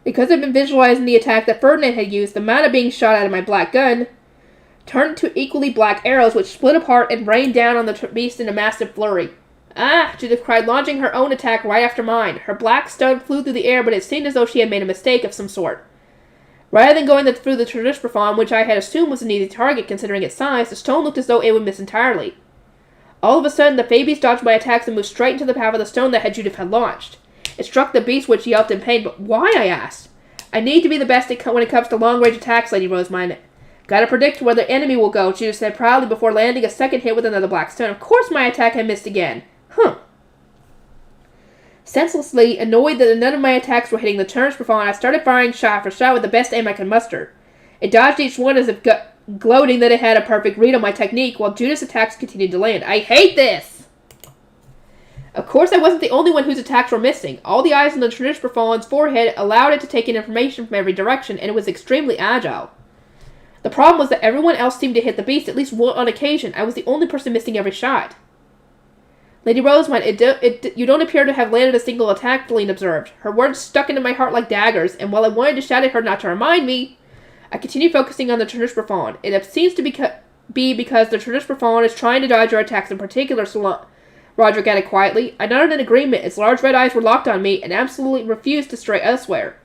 Because I'd been visualizing the attack that Ferdinand had used, the mana being shot out of my black gun turned into equally black arrows, which split apart and rained down on the beast in a massive flurry. Ah! Judith cried, launching her own attack right after mine. Her black stone flew through the air, but it seemed as though she had made a mistake of some sort. Rather than going through the Trunus Befallen, which I had assumed was an easy target considering its size, the stone looked as though it would miss entirely. All of a sudden, the Fey Beast dodged my attacks and moved straight into the path of the stone that Judith had launched. It struck the beast, which yelped in pain. But why, I asked? I need to be the best when it comes to long-range attacks, Lady Rosemine. Gotta predict where the enemy will go, Judith said proudly before landing a second hit with another black stone. Of course my attack had missed again. Senselessly annoyed that none of my attacks were hitting the Trunus Befallen, I started firing shot for shot with the best aim I could muster. It dodged each one as if gloating that it had a perfect read on my technique, while Judith's attacks continued to land. I hate this! Of course I wasn't the only one whose attacks were missing. All the eyes on the Trunus Befallen's forehead allowed it to take in information from every direction, and it was extremely agile. The problem was that everyone else seemed to hit the beast at least one on occasion. I was the only person missing every shot. Lady Rosemine, you don't appear to have landed a single attack, Feline observed. Her words stuck into my heart like daggers, and while I wanted to shout at her not to remind me, I continued focusing on the Trunus Befallen. It seems to be because the Trunus Befallen is trying to dodge your attacks in particular, Roderick added quietly. I nodded in agreement. Its large red eyes were locked on me, and absolutely refused to stray elsewhere.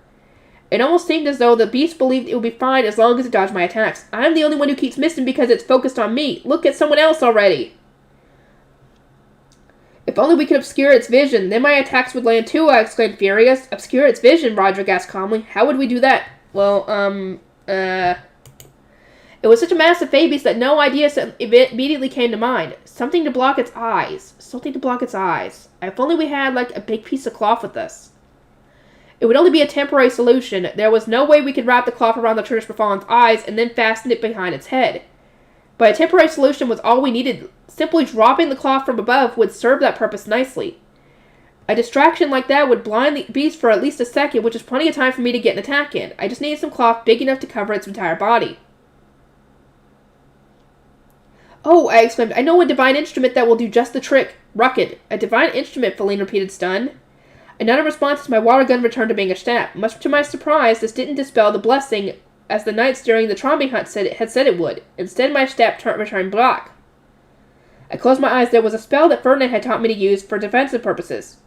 It almost seemed as though the beast believed it would be fine as long as it dodged my attacks. I'm the only one who keeps missing because it's focused on me. Look at someone else already. If only we could obscure its vision, then my attacks would land too, I exclaimed furious. Obscure its vision, Roderick asked calmly. How would we do that? Well, It was such a massive Fey Beast that no idea immediately came to mind. Something to block its eyes. Something to block its eyes. If only we had, like, a big piece of cloth with us. It would only be a temporary solution. There was no way we could wrap the cloth around the Trunus Befallen's eyes and then fasten it behind its head. But a temporary solution was all we needed. Simply dropping the cloth from above would serve that purpose nicely. A distraction like that would blind the beast for at least a second, which is plenty of time for me to get an attack in. I just needed some cloth big enough to cover its entire body. Oh, I exclaimed. I know a divine instrument that will do just the trick. Rucket. A divine instrument, Feline repeated, stunned. I nodded response as my water gun returned to being a snap. Much to my surprise, this didn't dispel the blessing as the knights during the Trombi hunt had said it would. Instead, my snap returned black. I closed my eyes. There was a spell that Ferdinand had taught me to use for defensive purposes.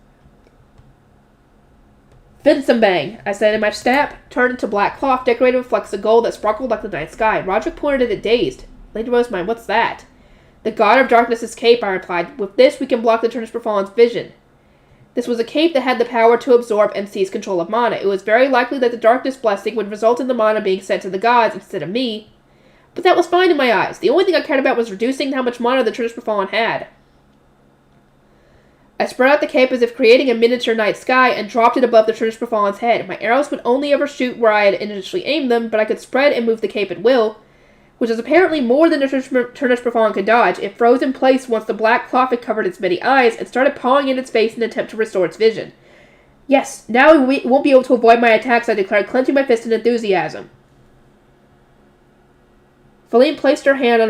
Finsambang, I said, and my snap turned into black cloth decorated with flecks of gold that sparkled like the night sky. Roderick pointed at it dazed. Lady Rosemine, what's that? The God of Darkness's cape, I replied. With this, we can block the Turnish Fallen's vision. This was a cape that had the power to absorb and seize control of mana. It was very likely that the Darkness blessing would result in the mana being sent to the gods instead of me. But that was fine in my eyes. The only thing I cared about was reducing how much mana the Turnish Fallen had. I spread out the cape as if creating a miniature night sky and dropped it above the Turnish Fallen's head. My arrows would only ever shoot where I had initially aimed them, but I could spread and move the cape at will, which is apparently more than the Turnish Fallen could dodge. It froze in place once the black cloth had covered its many eyes and started pawing in its face in an attempt to restore its vision. Yes, now it won't be able to avoid my attacks, I declared, clenching my fist in enthusiasm. Feline placed a hand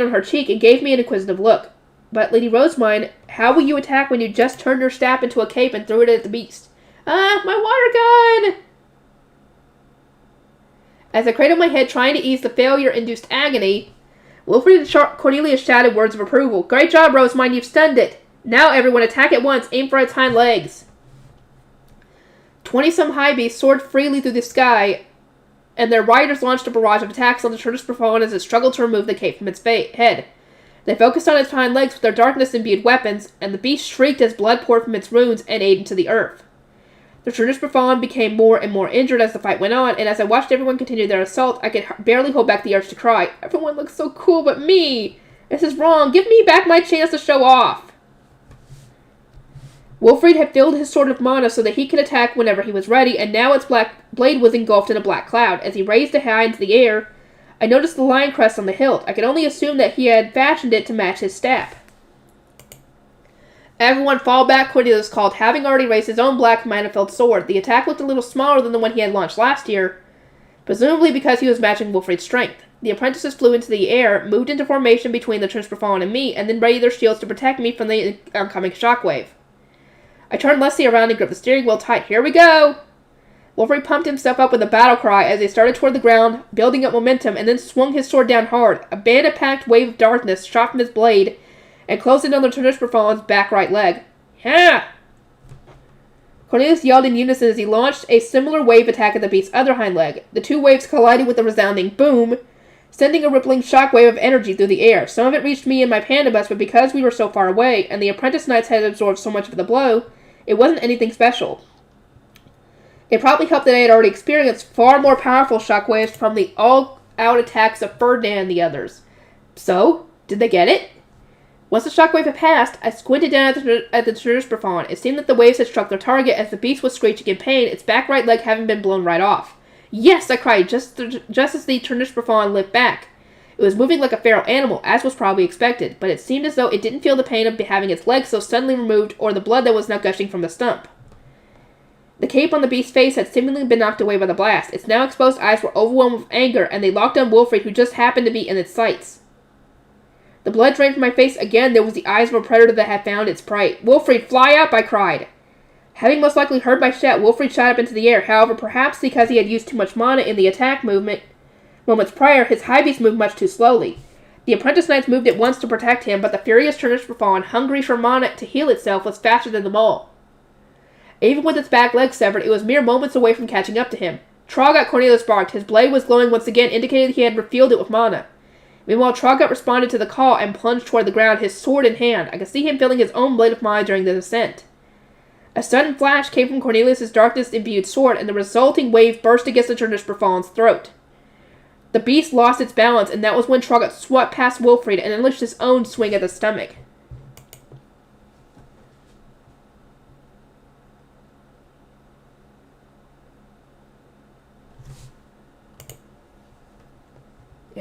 on her cheek and gave me an inquisitive look. But, Lady Rosemine, how will you attack when you just turned your staff into a cape and threw it at the beast? Ah, my water gun! As I cradled my head trying to ease the failure-induced agony, Wilfred and Cornelia shouted words of approval. Great job, Rosemine, you've stunned it. Now everyone attack at once, aim for its hind legs. 20-some high beasts soared freely through the sky, and their riders launched a barrage of attacks on the Turnish Fallen as it struggled to remove the cape from its head. They focused on its hind legs with their darkness-imbued weapons, and the beast shrieked as blood poured from its wounds and ate into the earth. The Turnish Fallen became more and more injured as the fight went on, and as I watched everyone continue their assault, I could barely hold back the urge to cry. Everyone looks so cool but me! This is wrong! Give me back my chance to show off! Wilfrid had filled his sword with mana so that he could attack whenever he was ready, and now its black blade was engulfed in a black cloud. As he raised it high into the air, I noticed the lion crest on the hilt. I could only assume that he had fashioned it to match his staff. Everyone fall back, Cornelius called, having already raised his own black mana-filled sword. The attack looked a little smaller than the one he had launched last year, presumably because he was matching Wilfrid's strength. The apprentices flew into the air, moved into formation between the Turnish Fallen and me, and then readied their shields to protect me from the oncoming shockwave. I turned Leslie around and gripped the steering wheel tight. Here we go! Wilfrid pumped himself up with a battle cry as they started toward the ground, building up momentum, and then swung his sword down hard. A bandit-packed wave of darkness shot from his blade and closed in on the Turnish Fallen's back right leg. Ha! Cornelius yelled in unison as he launched a similar wave attack at the beast's other hind leg. The two waves collided with a resounding boom, sending a rippling shockwave of energy through the air. Some of it reached me and my panda bus, but because we were so far away, and the apprentice knights had absorbed so much of the blow, it wasn't anything special. It probably helped that I had already experienced far more powerful shockwaves from the all-out attacks of Ferdinand and the others. So, did they get it? Once the shockwave had passed, I squinted down at the Turnish Fallen. It seemed that the waves had struck their target as the beast was screeching in pain, its back right leg having been blown right off. Yes, I cried, just as the Turnish Fallen leapt back. It was moving like a feral animal, as was probably expected, but it seemed as though it didn't feel the pain of having its legs so suddenly removed or the blood that was now gushing from the stump. The cape on the beast's face had seemingly been knocked away by the blast. Its now exposed eyes were overwhelmed with anger, and they locked on Wilfrid, who just happened to be in its sights. The blood drained from my face again. There was the eyes of a predator that had found its prey. Wilfrid, fly up, I cried. Having most likely heard my shout, Wilfrid shot up into the air. However, perhaps because he had used too much mana in the attack moments prior, his high beast moved much too slowly. The apprentice knights moved at once to protect him, but the furious Turnish Fallen, hungry for mana to heal itself, was faster than them all. Even with its back leg severed, it was mere moments away from catching up to him. Troggot, Cornelius barked. His blade was glowing once again, indicating he had refilled it with mana. Meanwhile, Troggot responded to the call and plunged toward the ground, his sword in hand. I could see him filling his own blade of mana during the descent. A sudden flash came from Cornelius' darkness-imbued sword, and the resulting wave burst against the Turnish Fallen's throat. The beast lost its balance, and that was when Troggot swept past Wilfrid and unleashed his own swing at the stomach.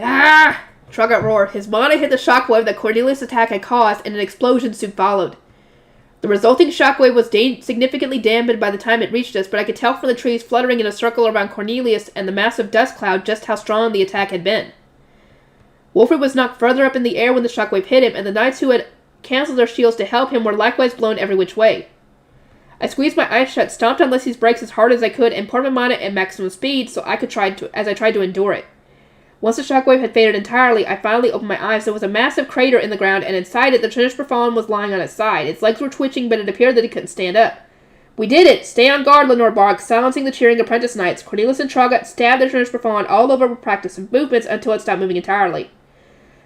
Ah! Troggot roared. His mana hit the shockwave that Cornelius' attack had caused, and an explosion soon followed. The resulting shockwave was significantly dampened by the time it reached us, but I could tell from the trees fluttering in a circle around Cornelius and the massive dust cloud just how strong the attack had been. Wilfred was knocked further up in the air when the shockwave hit him, and the knights who had canceled their shields to help him were likewise blown every which way. I squeezed my eyes shut, stomped on Lissy's brakes as hard as I could, and poured my mana at maximum speed so I tried to endure it. Once the shockwave had faded entirely, I finally opened my eyes. There was a massive crater in the ground, and inside it, the Trinishper Fallen was lying on its side. Its legs were twitching, but it appeared that he couldn't stand up. "We did it! Stay on guard," Lenore barked, silencing the cheering apprentice knights. Cornelius and Traugott stabbed the Trinishper Fallen all over with practice of movements until it stopped moving entirely.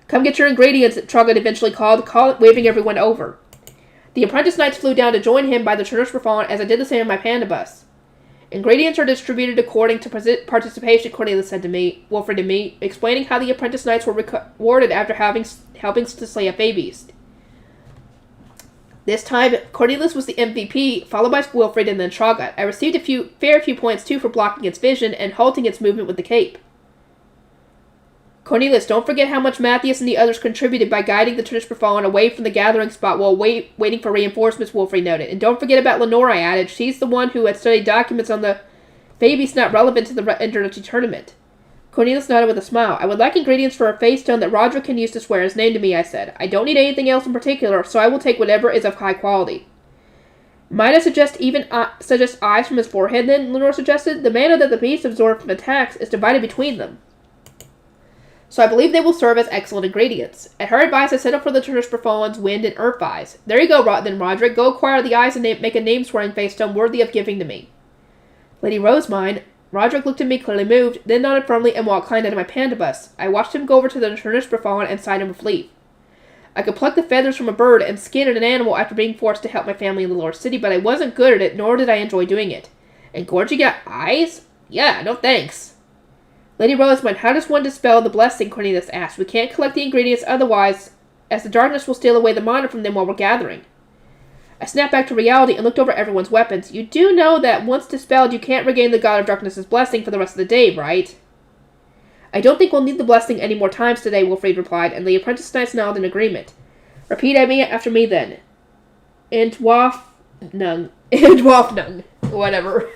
"Come get your ingredients," Traugott eventually called, waving everyone over. The apprentice knights flew down to join him by the Trinishper Fallen, as I did the same in my panda bus. "Ingredients are distributed according to participation," Cornelius said to me, Wilfred and me, explaining how the apprentice knights were rewarded after helping to slay a beast. This time, Cornelius was the MVP, followed by Wilfred and then Traugott. I received a fair few points too for blocking its vision and halting its movement with the cape. "Cornelius, don't forget how much Matthias and the others contributed by guiding the Trinishper Fallen away from the gathering spot while waiting for reinforcements," Wilfred noted. "And don't forget about Lenore," I added. "She's the one who had studied documents on the beast not relevant to the introductory tournament." Cornelius nodded with a smile. "I would like ingredients for a face stone that Roderick can use to swear his name to me," I said. "I don't need anything else in particular, so I will take whatever is of high quality." "Might I suggest eyes from his forehead, then?" Lenore suggested. "The mana that the beast absorbed from attacks is divided between them, so I believe they will serve as excellent ingredients." At her advice, I set up for the Trinishper Fallen's wind and earth eyes. "There you go, then, Roderick. Go acquire the eyes and make a name-swearing face stone worthy of giving to me." "Lady Rosemine," Roderick looked at me, clearly moved, then nodded firmly and climbed out of my panda bus. I watched him go over to the Trinishper Fallen and sign him with leave. I could pluck the feathers from a bird and skin an animal after being forced to help my family in the lower city, but I wasn't good at it, nor did I enjoy doing it. And gorging out eyes? Yeah, no thanks. "Lady Rosemine, how does one dispel the blessing?" Cornelius asked. "We can't collect the ingredients otherwise, as the darkness will steal away the mana from them while we're gathering." I snapped back to reality and looked over everyone's weapons. "You do know that once dispelled, you can't regain the God of Darkness's blessing for the rest of the day, right?" "I don't think we'll need the blessing any more times today," Wilfred replied, and the apprentice knights nodded in agreement. "Repeat after me, then." Indwafnung. Whatever.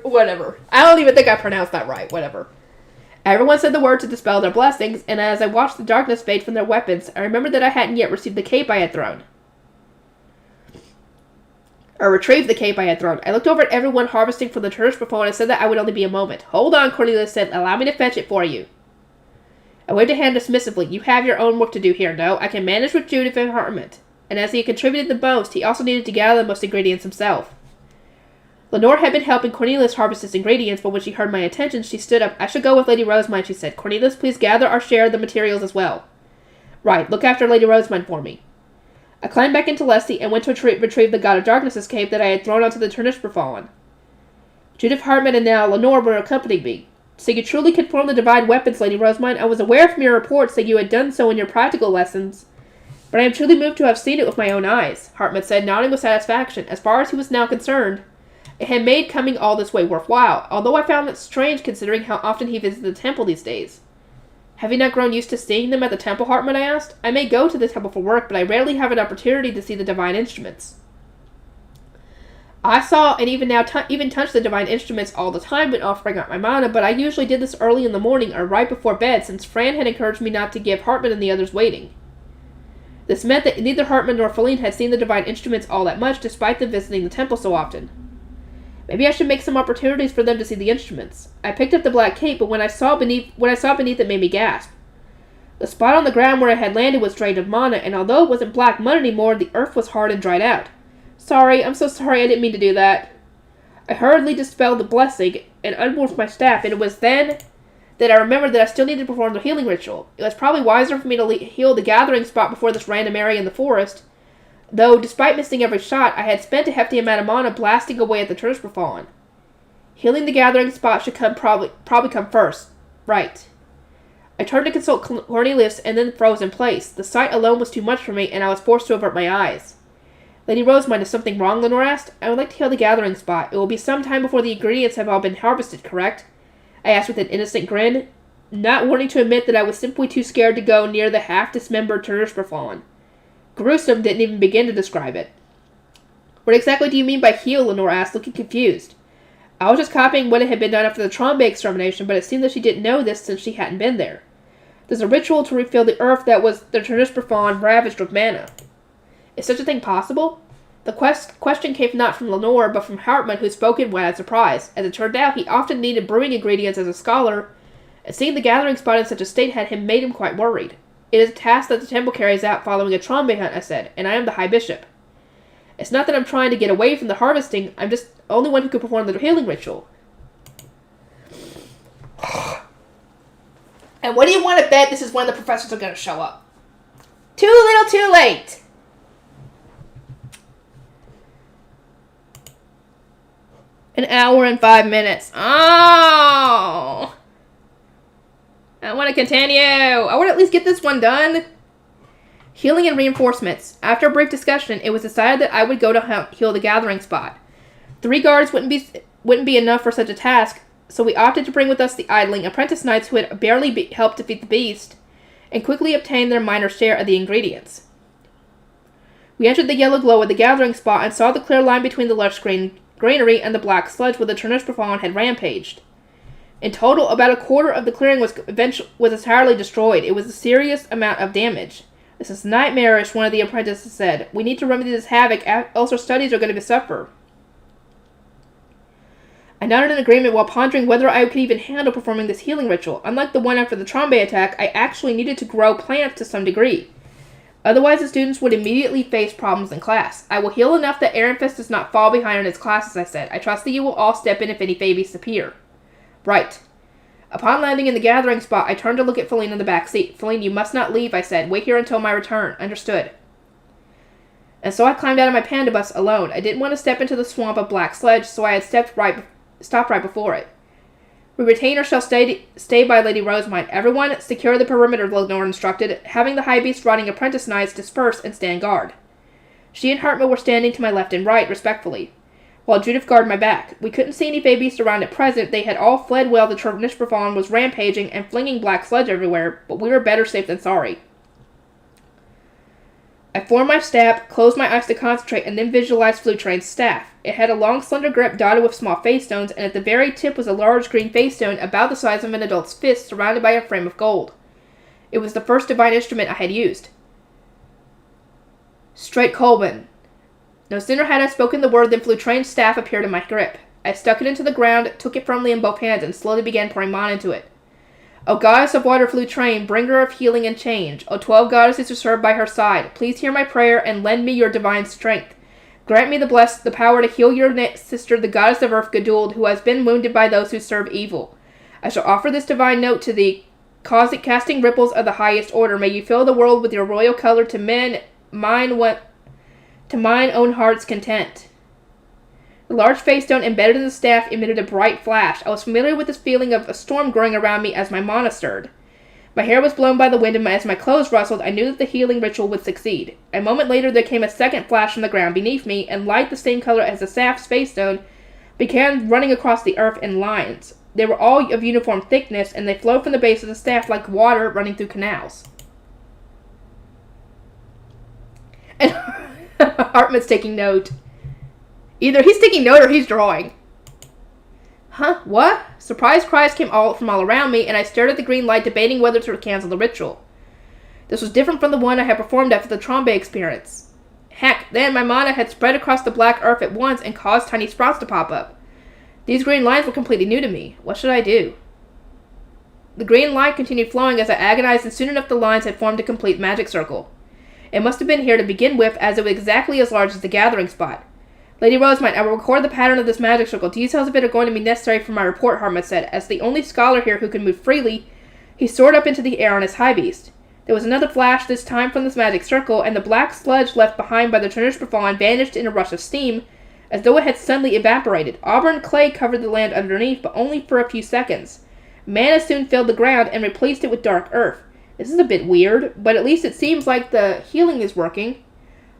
Whatever. I don't even think I pronounced that right. Whatever. Everyone said the word to dispel their blessings, and as I watched the darkness fade from their weapons, I remembered that I hadn't yet received the cape I had thrown. Or retrieved the cape I had thrown. I looked over at everyone harvesting for the Trinishper Fallen and said that I would only be a moment. "Hold on," Cornelius said. "Allow me to fetch it for you." I waved a hand dismissively. "You have your own work to do here, no? I can manage with Judith and Hartmut." And as he had contributed the most, he also needed to gather the most ingredients himself. Lenore had been helping Cornelius harvest his ingredients, but when she heard my intentions, she stood up. "I should go with Lady Rosemine," she said. "Cornelius, please gather our share of the materials as well." "Right, look after Lady Rosemine for me." I climbed back into Leslie and went to retrieve the God of Darkness's cape that I had thrown onto the Trinishper Fallen. Judith Hartmut and now Lenore were accompanying me. "So you truly can form the divine weapons, Lady Rosemine. I was aware from your reports that you had done so in your practical lessons, but I am truly moved to have seen it with my own eyes," Hartmut said, nodding with satisfaction. As far as he was now concerned, it had made coming all this way worthwhile, although I found it strange considering how often he visited the temple these days. "Have you not grown used to seeing them at the temple, Hartmut?" I asked. "I may go to the temple for work, but I rarely have an opportunity to see the divine instruments." "I saw and even touch the divine instruments all the time when offering up my mana, but I usually did this early in the morning or right before bed, since Fran had encouraged me not to give Hartmut and the others waiting." This meant that neither Hartmut nor Feline had seen the divine instruments all that much, despite them visiting the temple so often. Maybe I should make some opportunities for them to see the instruments. I picked up the black cape, but what I saw beneath it made me gasp. The spot on the ground where it had landed was drained of mana, and although it wasn't black mud anymore, the earth was hard and dried out. I'm so sorry, I didn't mean to do that." I hurriedly dispelled the blessing and unmorphed my staff, and it was then that I remembered that I still needed to perform the healing ritual. It was probably wiser for me to heal the gathering spot before this random area in the forest, though despite missing every shot, I had spent a hefty amount of mana blasting away at the Trinishper Fallen. Healing the gathering spot should probably come first. Right. I turned to consult Cornelius and then froze in place. The sight alone was too much for me, and I was forced to avert my eyes. "Lady Rosemine, is something wrong?" Lenore asked. "I would like to heal the gathering spot. It will be some time before the ingredients have all been harvested, correct?" I asked with an innocent grin, not wanting to admit that I was simply too scared to go near the half-dismembered Trinishper Fallen. Gruesome didn't even begin to describe it. "What exactly do you mean by heal?" Lenore asked, looking confused. I was just copying what had been done after the Trombe extermination, but it seemed that she didn't know this since she hadn't been there. There's a ritual to refill the earth that was the Turnusperfon ravaged with mana. Is such a thing possible? The question came not from Lenore, but from Hartman, who spoke in wide surprise. As it turned out, he often needed brewing ingredients as a scholar, and seeing the gathering spot in such a state made him quite worried. It is a task that the temple carries out following a Trombe hunt, I said, and I am the High Bishop. It's not that I'm trying to get away from the harvesting, I'm just the only one who could perform the healing ritual. And what do you want to bet this is when the professors are going to show up? Too little, too late! An hour and 5 minutes. Oh! I want to continue. I want to at least get this one done. Healing and reinforcements. After a brief discussion, it was decided that I would go to heal the gathering spot. 3 guards wouldn't be enough for such a task, so we opted to bring with us the idling apprentice knights who had barely helped defeat the beast, and quickly obtained their minor share of the ingredients. We entered the yellow glow at the gathering spot and saw the clear line between the lush granary and the black sludge where the Turnusperfon had rampaged. In total, about a quarter of the clearing was entirely destroyed. It was a serious amount of damage. This is nightmarish, one of the apprentices said. We need to remedy this havoc, else our studies are going to suffer. I nodded in agreement while pondering whether I could even handle performing this healing ritual. Unlike the one after the Trombe attack, I actually needed to grow plants to some degree. Otherwise, the students would immediately face problems in class. I will heal enough that Ehrenfest does not fall behind in its classes, I said. I trust that you will all step in if any babies appear. Right. Upon landing in the gathering spot, I turned to look at Feline in the back seat. Feline, you must not leave, I said. Wait here until my return. Understood. And so I climbed out of my panda bus alone. I didn't want to step into the swamp of black sledge, so I had stopped right before it. We retainer shall stay by Lady Rosemite. Everyone, secure the perimeter, Lenore instructed, having the high beast riding apprentice knights disperse and stand guard. She and Hartman were standing to my left and right, respectfully, while Judith guarded my back. We couldn't see any babies around at present. They had all fled while the Turnusperfon was rampaging and flinging black sludge everywhere, but we were better safe than sorry. I formed my staff, closed my eyes to concentrate, and then visualized Flutrain's staff. It had a long, slender grip dotted with small face stones, and at the very tip was a large green face stone about the size of an adult's fist, surrounded by a frame of gold. It was the first divine instrument I had used. Straight Colvin. No sooner had I spoken the word than Flutrain's staff appeared in my grip. I stuck it into the ground, took it firmly in both hands, and slowly began pouring mana into it. O goddess of water Flutrain, bringer of healing and change, O 12 goddesses who serve by her side, please hear my prayer and lend me your divine strength. Grant me the power to heal your sister, the goddess of earth Geduld, who has been wounded by those who serve evil. I shall offer this divine note to thee, casting ripples of the highest order. May you fill the world with your royal color to mine own heart's content. The large face stone embedded in the staff emitted a bright flash. I was familiar with this feeling of a storm growing around me as my mana stirred. My hair was blown by the wind, and as my clothes rustled, I knew that the healing ritual would succeed. A moment later, there came a second flash from the ground beneath me, and light the same color as the staff's face stone began running across the earth in lines. They were all of uniform thickness, and they flowed from the base of the staff like water running through canals. And Hartman's taking note. Either he's taking note or he's drawing. Huh? What? Surprised cries came from all around me, and I stared at the green light, debating whether to cancel the ritual. This was different from the one I had performed after the Trombe experience. Heck, then my mana had spread across the black earth at once and caused tiny sprouts to pop up. These green lines were completely new to me. What should I do? The green light continued flowing as I agonized, and soon enough the lines had formed a complete magic circle. It must have been here to begin with, as it was exactly as large as the gathering spot. Lady Rosemite, I will record the pattern of this magic circle. Details of it are going to be necessary for my report, Hartman said. As the only scholar here who can move freely, he soared up into the air on his high beast. There was another flash, this time from this magic circle, and the black sludge left behind by the Turnusperfon vanished in a rush of steam, as though it had suddenly evaporated. Auburn clay covered the land underneath, but only for a few seconds. Mana soon filled the ground and replaced it with dark earth. This is a bit weird, but at least it seems like the healing is working.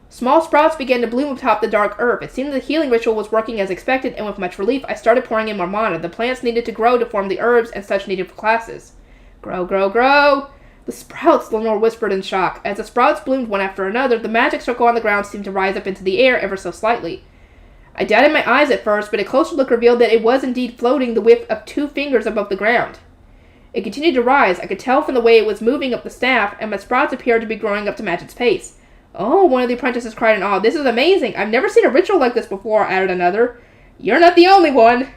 Small sprouts began to bloom atop the dark earth. It seemed the healing ritual was working as expected, and with much relief, I started pouring in more mana. The plants needed to grow to form the herbs and such needed for classes. Grow, grow, grow! The sprouts, Lenore whispered in shock. As the sprouts bloomed one after another, the magic circle on the ground seemed to rise up into the air ever so slightly. I doubted my eyes at first, but a closer look revealed that it was indeed floating the width of 2 fingers above the ground. It continued to rise. I could tell from the way it was moving up the staff, and my sprouts appeared to be growing up to match its pace. Oh, one of the apprentices cried in awe. This is amazing. I've never seen a ritual like this before, added another. You're not the only one.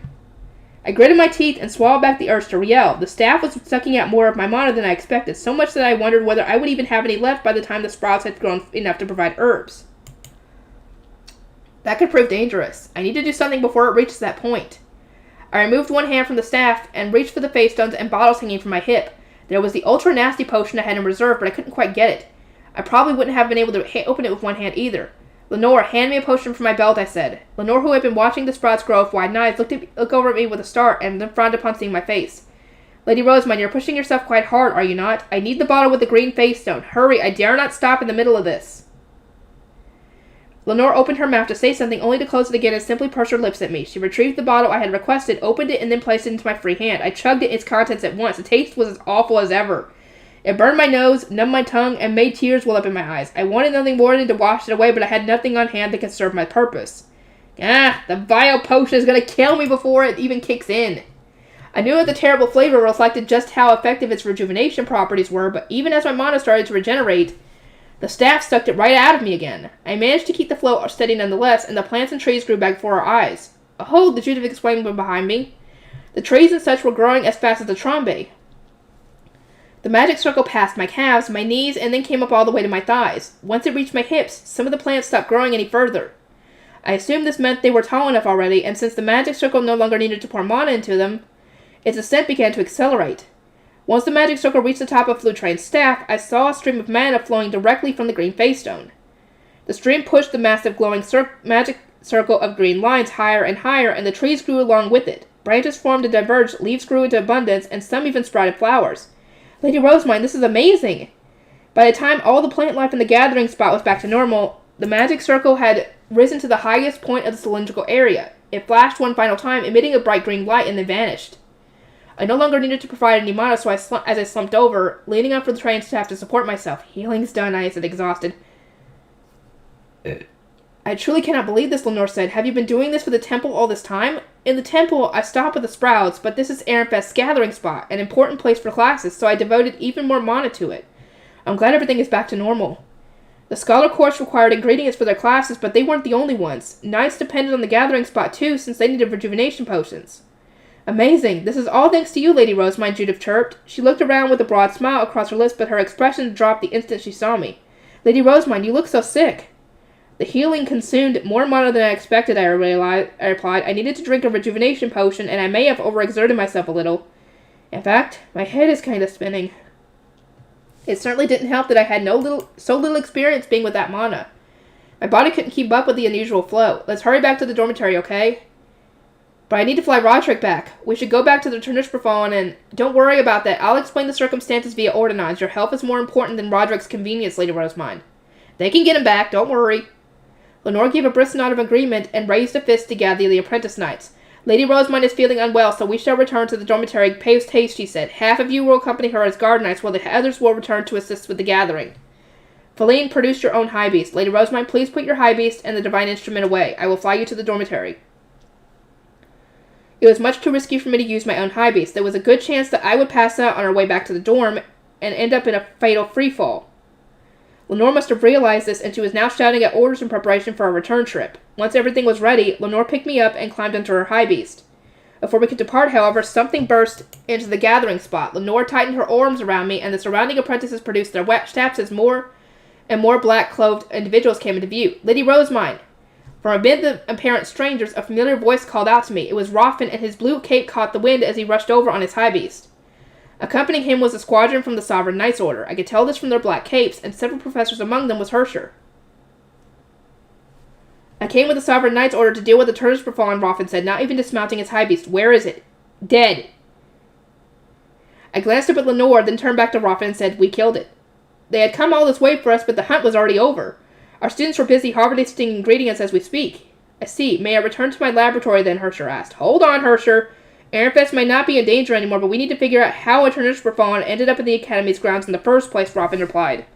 I gritted my teeth and swallowed back the urge to yell. The staff was sucking out more of my mana than I expected, so much that I wondered whether I would even have any left by the time the sprouts had grown enough to provide herbs. That could prove dangerous. I need to do something before it reaches that point. I removed one hand from the staff and reached for the face stones and bottles hanging from my hip. There was the ultra-nasty potion I had in reserve, but I couldn't quite get it. I probably wouldn't have been able to open it with one hand either. Lenore, hand me a potion from my belt, I said. Lenore, who had been watching the sprouts grow with wide eyes, looked over at me with a start and then frowned upon seeing my face. Lady Rosamund, you're pushing yourself quite hard, are you not? I need the bottle with the green face stone. Hurry, I dare not stop in the middle of this. Lenore opened her mouth to say something, only to close it again and simply pursed her lips at me. She retrieved the bottle I had requested, opened it, and then placed it into my free hand. I chugged its contents at once. The taste was as awful as ever. It burned my nose, numbed my tongue, and made tears well up in my eyes. I wanted nothing more than to wash it away, but I had nothing on hand that could serve my purpose. The vile potion is going to kill me before it even kicks in. I knew that the terrible flavor reflected just how effective its rejuvenation properties were, but even as my mana started to regenerate, the staff sucked it right out of me again. I managed to keep the flow steady nonetheless, and the plants and trees grew back before our eyes. Oh, the Judith exclaimed from behind me. The trees and such were growing as fast as the trombe. The magic circle passed my calves, my knees, and then came up all the way to my thighs. Once it reached my hips, some of the plants stopped growing any further. I assumed this meant they were tall enough already, and since the magic circle no longer needed to pour mana into them, its ascent began to accelerate. Once the magic circle reached the top of Flutrain's staff, I saw a stream of mana flowing directly from the green face stone. The stream pushed the massive glowing magic circle of green lines higher and higher, and the trees grew along with it. Branches formed and diverged, leaves grew into abundance, and some even sprouted flowers. Lady Rosamund, this is amazing! By the time all the plant life in the gathering spot was back to normal, the magic circle had risen to the highest point of the cylindrical area. It flashed one final time, emitting a bright green light, and then vanished. I no longer needed to provide any mana, so as I slumped over, leaning up for the train staff to support myself. Healing's done, I said, exhausted. I truly cannot believe this, Lenore said. Have you been doing this for the temple all this time? In the temple, I stopped with the sprouts, but this is Ehrenfest's gathering spot, an important place for classes, so I devoted even more mana to it. I'm glad everything is back to normal. The scholar course required ingredients for their classes, but they weren't the only ones. Knights depended on the gathering spot too, since they needed rejuvenation potions. Amazing. This is all thanks to you, Lady Rosamund, Judith chirped. She looked around with a broad smile across her lips, but her expression dropped the instant she saw me. Lady Rosamund, you look so sick. The healing consumed more mana than I expected, I replied. I needed to drink a rejuvenation potion, and I may have overexerted myself a little. In fact, my head is kind of spinning. It certainly didn't help that I had so little experience being with that mana. My body couldn't keep up with the unusual flow. Let's hurry back to the dormitory, okay? But I need to fly Roderick back. We should go back to the Turnusperfallen, and don't worry about that. I'll explain the circumstances via ordinance. Your health is more important than Roderick's convenience, Lady Rosamund. They can get him back, don't worry. Lenore gave a brisk nod of agreement and raised a fist to gather the apprentice knights. Lady Rosamund is feeling unwell, so we shall return to the dormitory post haste, she said. Half of you will accompany her as guard knights, while the others will return to assist with the gathering. Feline, produce your own high beast. Lady Rosamund, please put your high beast and the divine instrument away. I will fly you to the dormitory. It was much too risky for me to use my own high beast. There was a good chance that I would pass out on our way back to the dorm and end up in a fatal freefall. Lenore must have realized this, and she was now shouting out orders in preparation for our return trip. Once everything was ready, Lenore picked me up and climbed into her high beast. Before we could depart, however, something burst into the gathering spot. Lenore tightened her arms around me, and the surrounding apprentices produced their wet staffs as more and more black-clothed individuals came into view. Lady Rosamund! From amid the apparent strangers, a familiar voice called out to me. It was Roffin, and his blue cape caught the wind as he rushed over on his high beast. Accompanying him was a squadron from the Sovereign Knights Order. I could tell this from their black capes, and several professors among them was Hersher. I came with the Sovereign Knights Order to deal with the Turnusperfallen, Roffin said, not even dismounting his high beast. Where is it? Dead. I glanced up at Lenore, then turned back to Roffin and said, we killed it. They had come all this way for us, but the hunt was already over. Our students were busy harvesting ingredients as we speak. I see. May I return to my laboratory then, Hersher asked. Hold on, Hersher. Ehrenfest may not be in danger anymore, but we need to figure out how a Turnusperfallen ended up in the Academy's grounds in the first place, Roffin replied,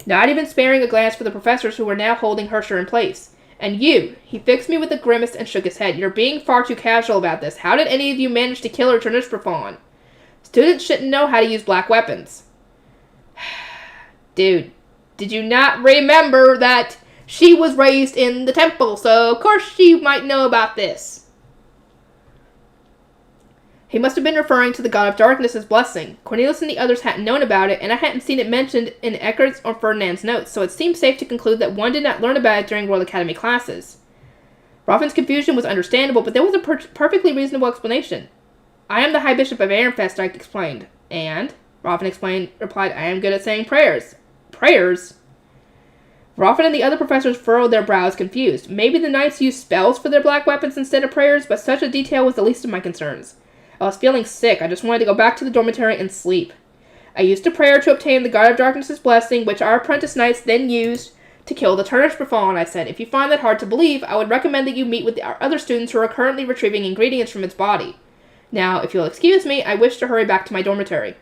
not even sparing a glance for the professors who were now holding Hersher in place. And you, he fixed me with a grimace and shook his head. You're being far too casual about this. How did any of you manage to kill a Turnusperfallen? Students shouldn't know how to use black weapons. Dude, did you not remember that she was raised in the temple, so of course she might know about this. He must have been referring to the god of darkness's blessing. Cornelius and the others hadn't known about it, and I hadn't seen it mentioned in Eckert's or Ferdinand's notes, so it seemed safe to conclude that one did not learn about it during Royal Academy classes. Roffin's confusion was understandable, but there was a perfectly reasonable explanation. I am the High Bishop of Ehrenfest, I explained. And? Roffin replied, I am good at saying prayers. Prayers? Roffin and the other professors furrowed their brows, confused. Maybe the knights used spells for their black weapons instead of prayers, but such a detail was the least of my concerns. I was feeling sick. I just wanted to go back to the dormitory and sleep. I used a prayer to obtain the God of Darkness's blessing, which our apprentice knights then used to kill the tarnished befallen. I said, if you find that hard to believe, I would recommend that you meet with our other students who are currently retrieving ingredients from its body. Now, if you'll excuse me, I wish to hurry back to my dormitory.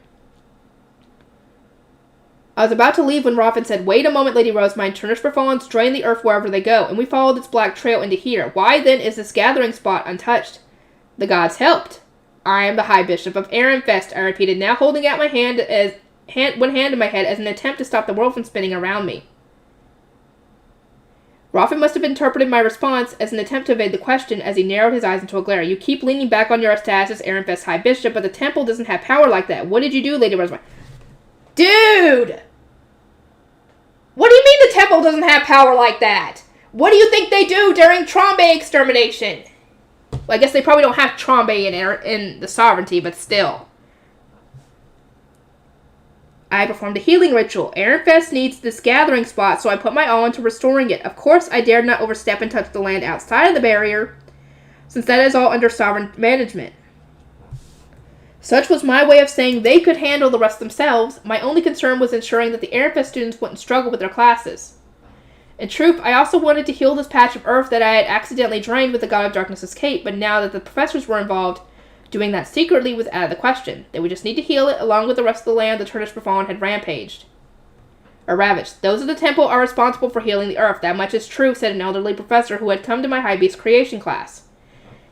I was about to leave when Roffin said, wait a moment, Lady Rosemine. Tarnished befallens drain the earth wherever they go, and we followed its black trail into here. Why, then, is this gathering spot untouched? The gods helped. I am the High Bishop of Ehrenfest, I repeated, now holding out my one hand in my head as an attempt to stop the world from spinning around me. Roffin must have interpreted my response as an attempt to evade the question as he narrowed his eyes into a glare. You keep leaning back on your status as Ehrenfest's High Bishop, but the temple doesn't have power like that. What did you do, Lady Rosemine? Dude! What do you mean the temple doesn't have power like that? What do you think they do during Trombe extermination? Well, I guess they probably don't have Trombe in the sovereignty, but still. I performed a healing ritual. Ehrenfest needs this gathering spot, so I put my all into restoring it. Of course, I dared not overstep and touch the land outside of the barrier, since that is all under sovereign management. Such was my way of saying they could handle the rest themselves. My only concern was ensuring that the Ehrenfest students wouldn't struggle with their classes. In truth, I also wanted to heal this patch of earth that I had accidentally drained with the God of Darkness's cape, but now that the professors were involved, doing that secretly was out of the question. They would just need to heal it along with the rest of the land the Tarnished Befallen had ravaged. Those of the temple are responsible for healing the earth. That much is true, said an elderly professor who had come to my High Beast creation class.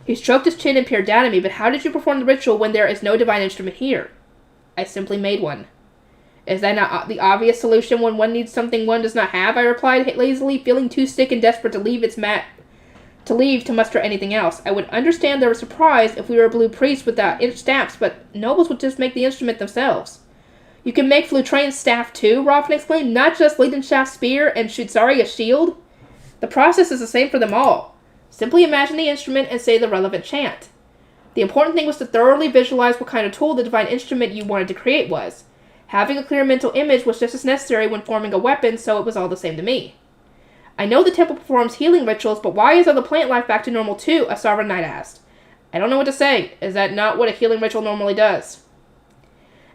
He stroked his chin and peered down at me, but how did you perform the ritual when there is no divine instrument here? I simply made one. Is that not the obvious solution when one needs something one does not have? I replied lazily, feeling too sick and desperate to leave to muster anything else. I would understand their surprise if we were blue priests without staffs, but nobles would just make the instrument themselves. You can make Flutrain's staff too, Roffin exclaimed, not just Liedenschaft's spear and Schutzaria's shield. The process is the same for them all. Simply imagine the instrument and say the relevant chant. The important thing was to thoroughly visualize what kind of tool the divine instrument you wanted to create was. Having a clear mental image was just as necessary when forming a weapon, so it was all the same to me. I know the temple performs healing rituals, but why is all the plant life back to normal too? A sovereign knight asked. I don't know what to say. Is that not what a healing ritual normally does?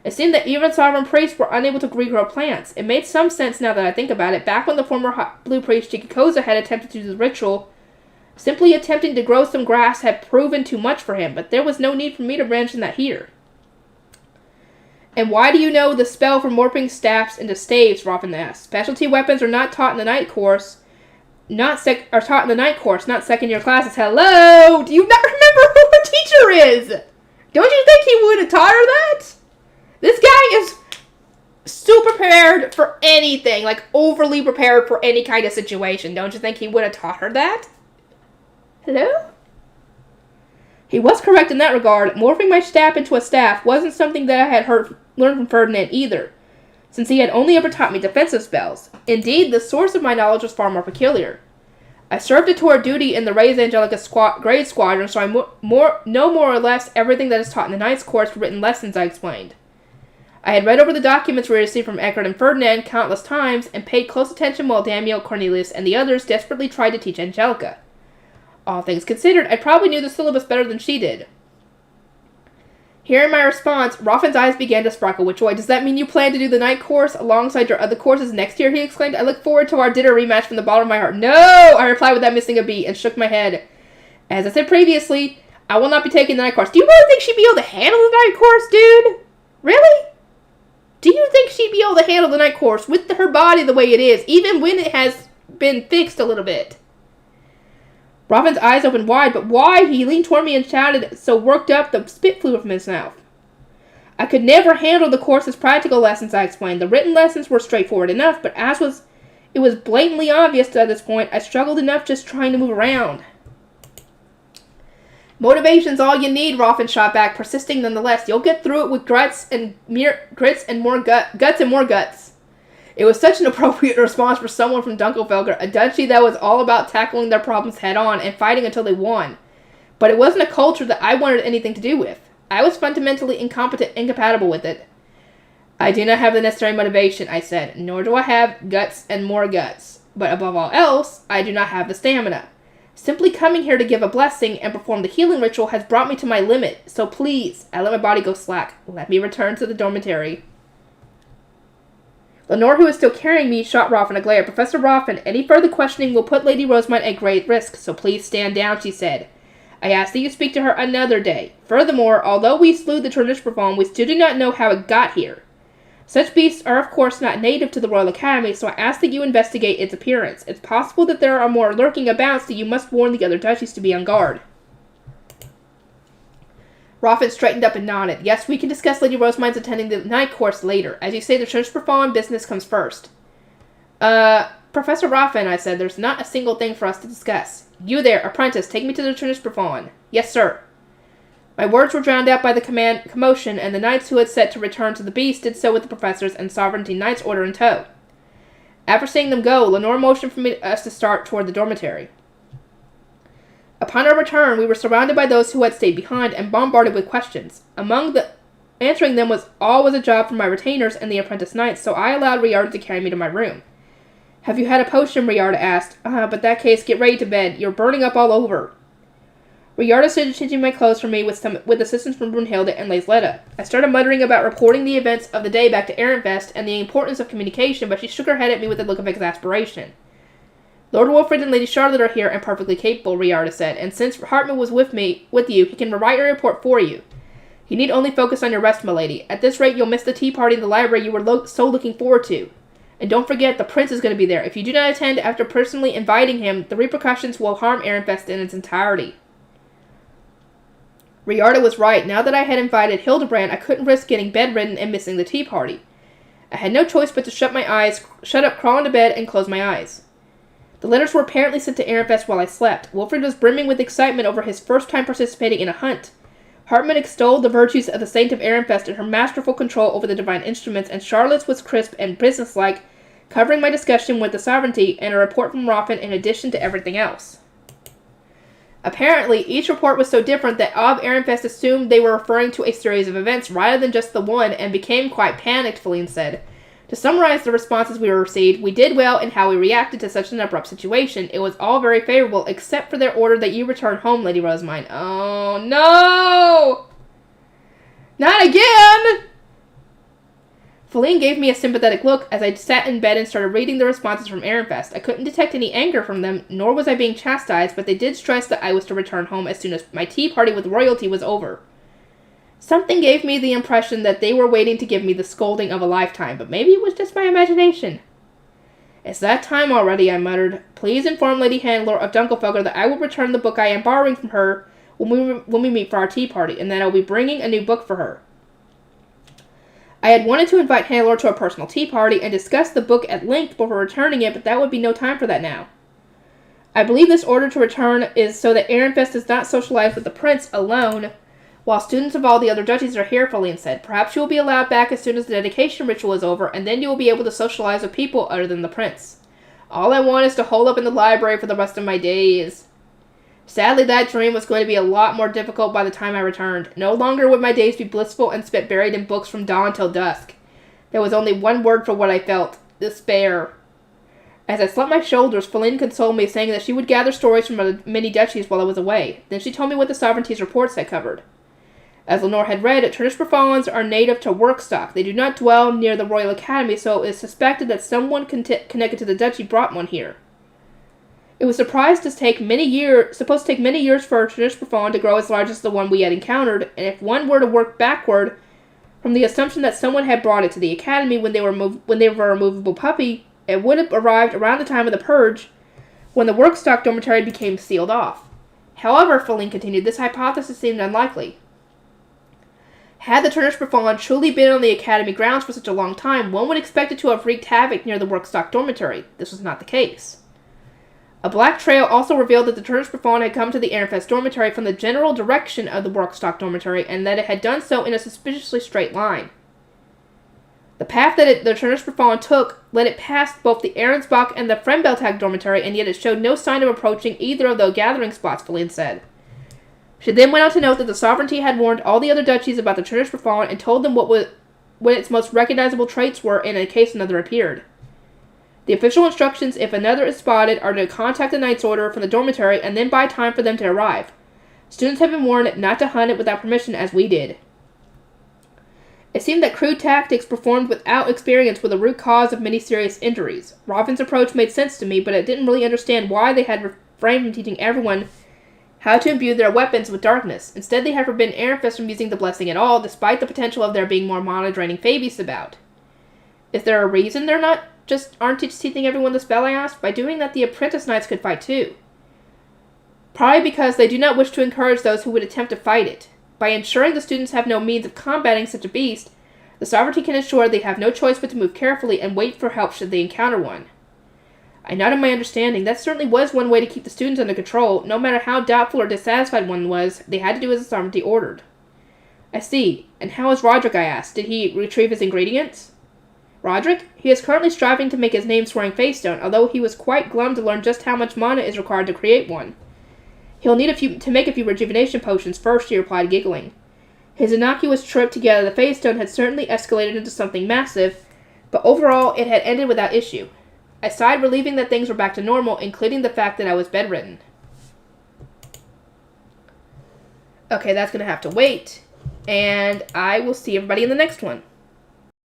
It seemed that even sovereign priests were unable to regrow plants. It made some sense now that I think about it. Back when the former blue priest Chikikoza had attempted to do the ritual, simply attempting to grow some grass had proven too much for him, but there was no need for me to mention that here. And why do you know the spell for morphing staffs into staves? Roffin asked. Specialty weapons are not taught in the night course. Not second-year classes. Hello! Do you not remember who her teacher is? Don't you think he would have taught her that? This guy is super prepared for anything. Like, overly prepared for any kind of situation. Don't you think he would have taught her that? Hello? He was correct in that regard. Morphing my staff into a staff wasn't something that I had learned from Ferdinand either, since he had only ever taught me defensive spells. Indeed, the source of my knowledge was far more peculiar. I served a tour duty in the Res Angelica grade squadron, so I know more or less everything that is taught in the Knight's course for written lessons, I explained. I had read over the documents we received from Eckert and Ferdinand countless times, and paid close attention while Damiel, Cornelius, and the others desperately tried to teach Angelica. All things considered, I probably knew the syllabus better than she did. Hearing my response, Roffin's eyes began to sparkle with joy. Does that mean you plan to do the night course alongside your other courses next year? He exclaimed. I look forward to our dinner rematch from the bottom of my heart. No! I replied without missing a beat and shook my head. As I said previously, I will not be taking the night course. Do you really think she'd be able to handle the night course, dude? Really? Do you think she'd be able to handle the night course with her body the way it is, even when it has been fixed a little bit? Roffin's eyes opened wide, but why? He leaned toward me and shouted, so worked up the spit flew from his mouth. I could never handle the course's practical lessons, I explained. The written lessons were straightforward enough, but it was blatantly obvious at this point, I struggled enough just trying to move around. Motivation's all you need, Roffin shot back, persisting nonetheless. You'll get through it with guts and more guts. It was such an appropriate response for someone from Dunkelfelger, a duchy that was all about tackling their problems head on and fighting until they won. But it wasn't a culture that I wanted anything to do with. I was fundamentally incompatible with it. I do not have the necessary motivation, I said, nor do I have guts and more guts. But above all else, I do not have the stamina. Simply coming here to give a blessing and perform the healing ritual has brought me to my limit, so please, I let my body go slack. Let me return to the dormitory. Lenore, who was still carrying me, shot Roffin a glare. Professor Roffin, any further questioning will put Lady Rosamund at great risk, so please stand down, she said. I ask that you speak to her another day. Furthermore, although we slew the Turnishperfon, we still do not know how it got here. Such beasts are of course not native to the Royal Academy, so I ask that you investigate its appearance. It's possible that there are more lurking about, so you must warn the other duchies to be on guard. Roffin straightened up and nodded. Yes, we can discuss Lady Rosamund's attending the night course later. As you say, the Turnishperfon business comes first. Professor Roffin, I said, there's not a single thing for us to discuss. You there, apprentice, take me to the Turnishperfon. Yes, sir. My words were drowned out by the commotion, and the knights who had set to return to the beast did so with the professors and Sovereignty Knights Order in tow. After seeing them go, Lenore motioned for us to start toward the dormitory. Upon our return, we were surrounded by those who had stayed behind and bombarded with questions. Answering them was a job for my retainers and the apprentice knights, so I allowed Riarda to carry me to my room. Have you had a potion? Riarda asked. But that case, get ready to bed. You're burning up all over. Riarda started changing my clothes for me with assistance from Brunhilde and Laisletta. I started muttering about reporting the events of the day back to Ehrenfest and the importance of communication, but she shook her head at me with a look of exasperation. Lord Wilfred and Lady Charlotte are here and perfectly capable, Riarda said, and since Hartman was with you, he can write your report for you. You need only focus on your rest, my lady. At this rate, you'll miss the tea party in the library you were so looking forward to. And don't forget, the prince is going to be there. If you do not attend after personally inviting him, the repercussions will harm Ehrenfest in its entirety. Riarda was right. Now that I had invited Hildebrand, I couldn't risk getting bedridden and missing the tea party. I had no choice but to shut up, crawl into bed, and close my eyes. The letters were apparently sent to Ehrenfest while I slept. Wilfred was brimming with excitement over his first time participating in a hunt. Hartman extolled the virtues of the Saint of Ehrenfest and her masterful control over the divine instruments, and Charlotte's was crisp and businesslike, covering my discussion with the sovereignty and a report from Roffin in addition to everything else. Apparently, each report was so different that of Ehrenfest assumed they were referring to a series of events rather than just the one and became quite panicked, Feline said. To summarize the responses we received, we did well in how we reacted to such an abrupt situation. It was all very favorable, except for their order that you return home, Lady Rosamund. Oh, no! Not again! Feline gave me a sympathetic look as I sat in bed and started reading the responses from Ehrenfest. I couldn't detect any anger from them, nor was I being chastised, but they did stress that I was to return home as soon as my tea party with royalty was over. Something gave me the impression that they were waiting to give me the scolding of a lifetime, but maybe it was just my imagination. It's that time already, I muttered. Please inform Lady Handler of Dunkelfelger that I will return the book I am borrowing from her when we meet for our tea party, and that I will be bringing a new book for her. I had wanted to invite Handler to a personal tea party and discuss the book at length before returning it, but that would be no time for that now. I believe this order to return is so that Ehrenfest does not socialize with the prince alone, while students of all the other duchies are here, Feline said. Perhaps you will be allowed back as soon as the dedication ritual is over, and then you will be able to socialize with people other than the prince. All I want is to hole up in the library for the rest of my days. Sadly, that dream was going to be a lot more difficult by the time I returned. No longer would my days be blissful and spent buried in books from dawn till dusk. There was only one word for what I felt: despair. As I slumped my shoulders, Feline consoled me, saying that she would gather stories from many duchies while I was away. Then she told me what the sovereignty's reports had covered. As Lenore had read, Turnishperfons are native to Workstock. They do not dwell near the Royal Academy, so it is suspected that someone connected to the duchy brought one here. It was supposed to take many years for a Turnishperfon to grow as large as the one we had encountered, and if one were to work backward from the assumption that someone had brought it to the academy when they were a movable puppy, it would have arrived around the time of the purge, when the Workstock dormitory became sealed off. However, Feline continued, this hypothesis seemed unlikely. Had the Turnish truly been on the academy grounds for such a long time, one would expect it to have wreaked havoc near the workstock dormitory. This was not the case. A black trail also revealed that the Turnish had come to the Ehrenfest dormitory from the general direction of the workstock dormitory, and that it had done so in a suspiciously straight line. The path that the Turnish took led it past both the Ehrensbach and the Fremdeltag dormitory, and yet it showed no sign of approaching either of the gathering spots, Feline said. She then went on to note that the Sovereignty had warned all the other duchies about the Turnish and told them what its most recognizable traits were in case another appeared. The official instructions, if another is spotted, are to contact the Knight's Order from the dormitory and then buy time for them to arrive. Students have been warned not to hunt it without permission, as we did. It seemed that crude tactics performed without experience were the root cause of many serious injuries. Robin's approach made sense to me, but I didn't really understand why they had refrained from teaching everyone how to imbue their weapons with darkness. Instead, they had forbidden Ehrenfest from using the blessing at all, despite the potential of there being more mana-draining Fabies about. Is there a reason they're aren't just teaching everyone the spell, I asked? By doing that, the apprentice knights could fight too. Probably because they do not wish to encourage those who would attempt to fight it. By ensuring the students have no means of combating such a beast, the Sovereignty can ensure they have no choice but to move carefully and wait for help should they encounter one. I nodded my understanding. That certainly was one way to keep the students under control. No matter how doubtful or dissatisfied one was, they had to do as the Sovereignty ordered. I see. And how is Roderick, I asked. Did he retrieve his ingredients? Roderick? He is currently striving to make his name-swearing face stone, although he was quite glum to learn just how much mana is required to create one. He'll need to make a few rejuvenation potions first, he replied, giggling. His innocuous trip to gather the face stone had certainly escalated into something massive, but overall it had ended without issue. I sighed, relieving that things were back to normal, including the fact that I was bedridden. Okay, that's going to have to wait, and I will see everybody in the next one.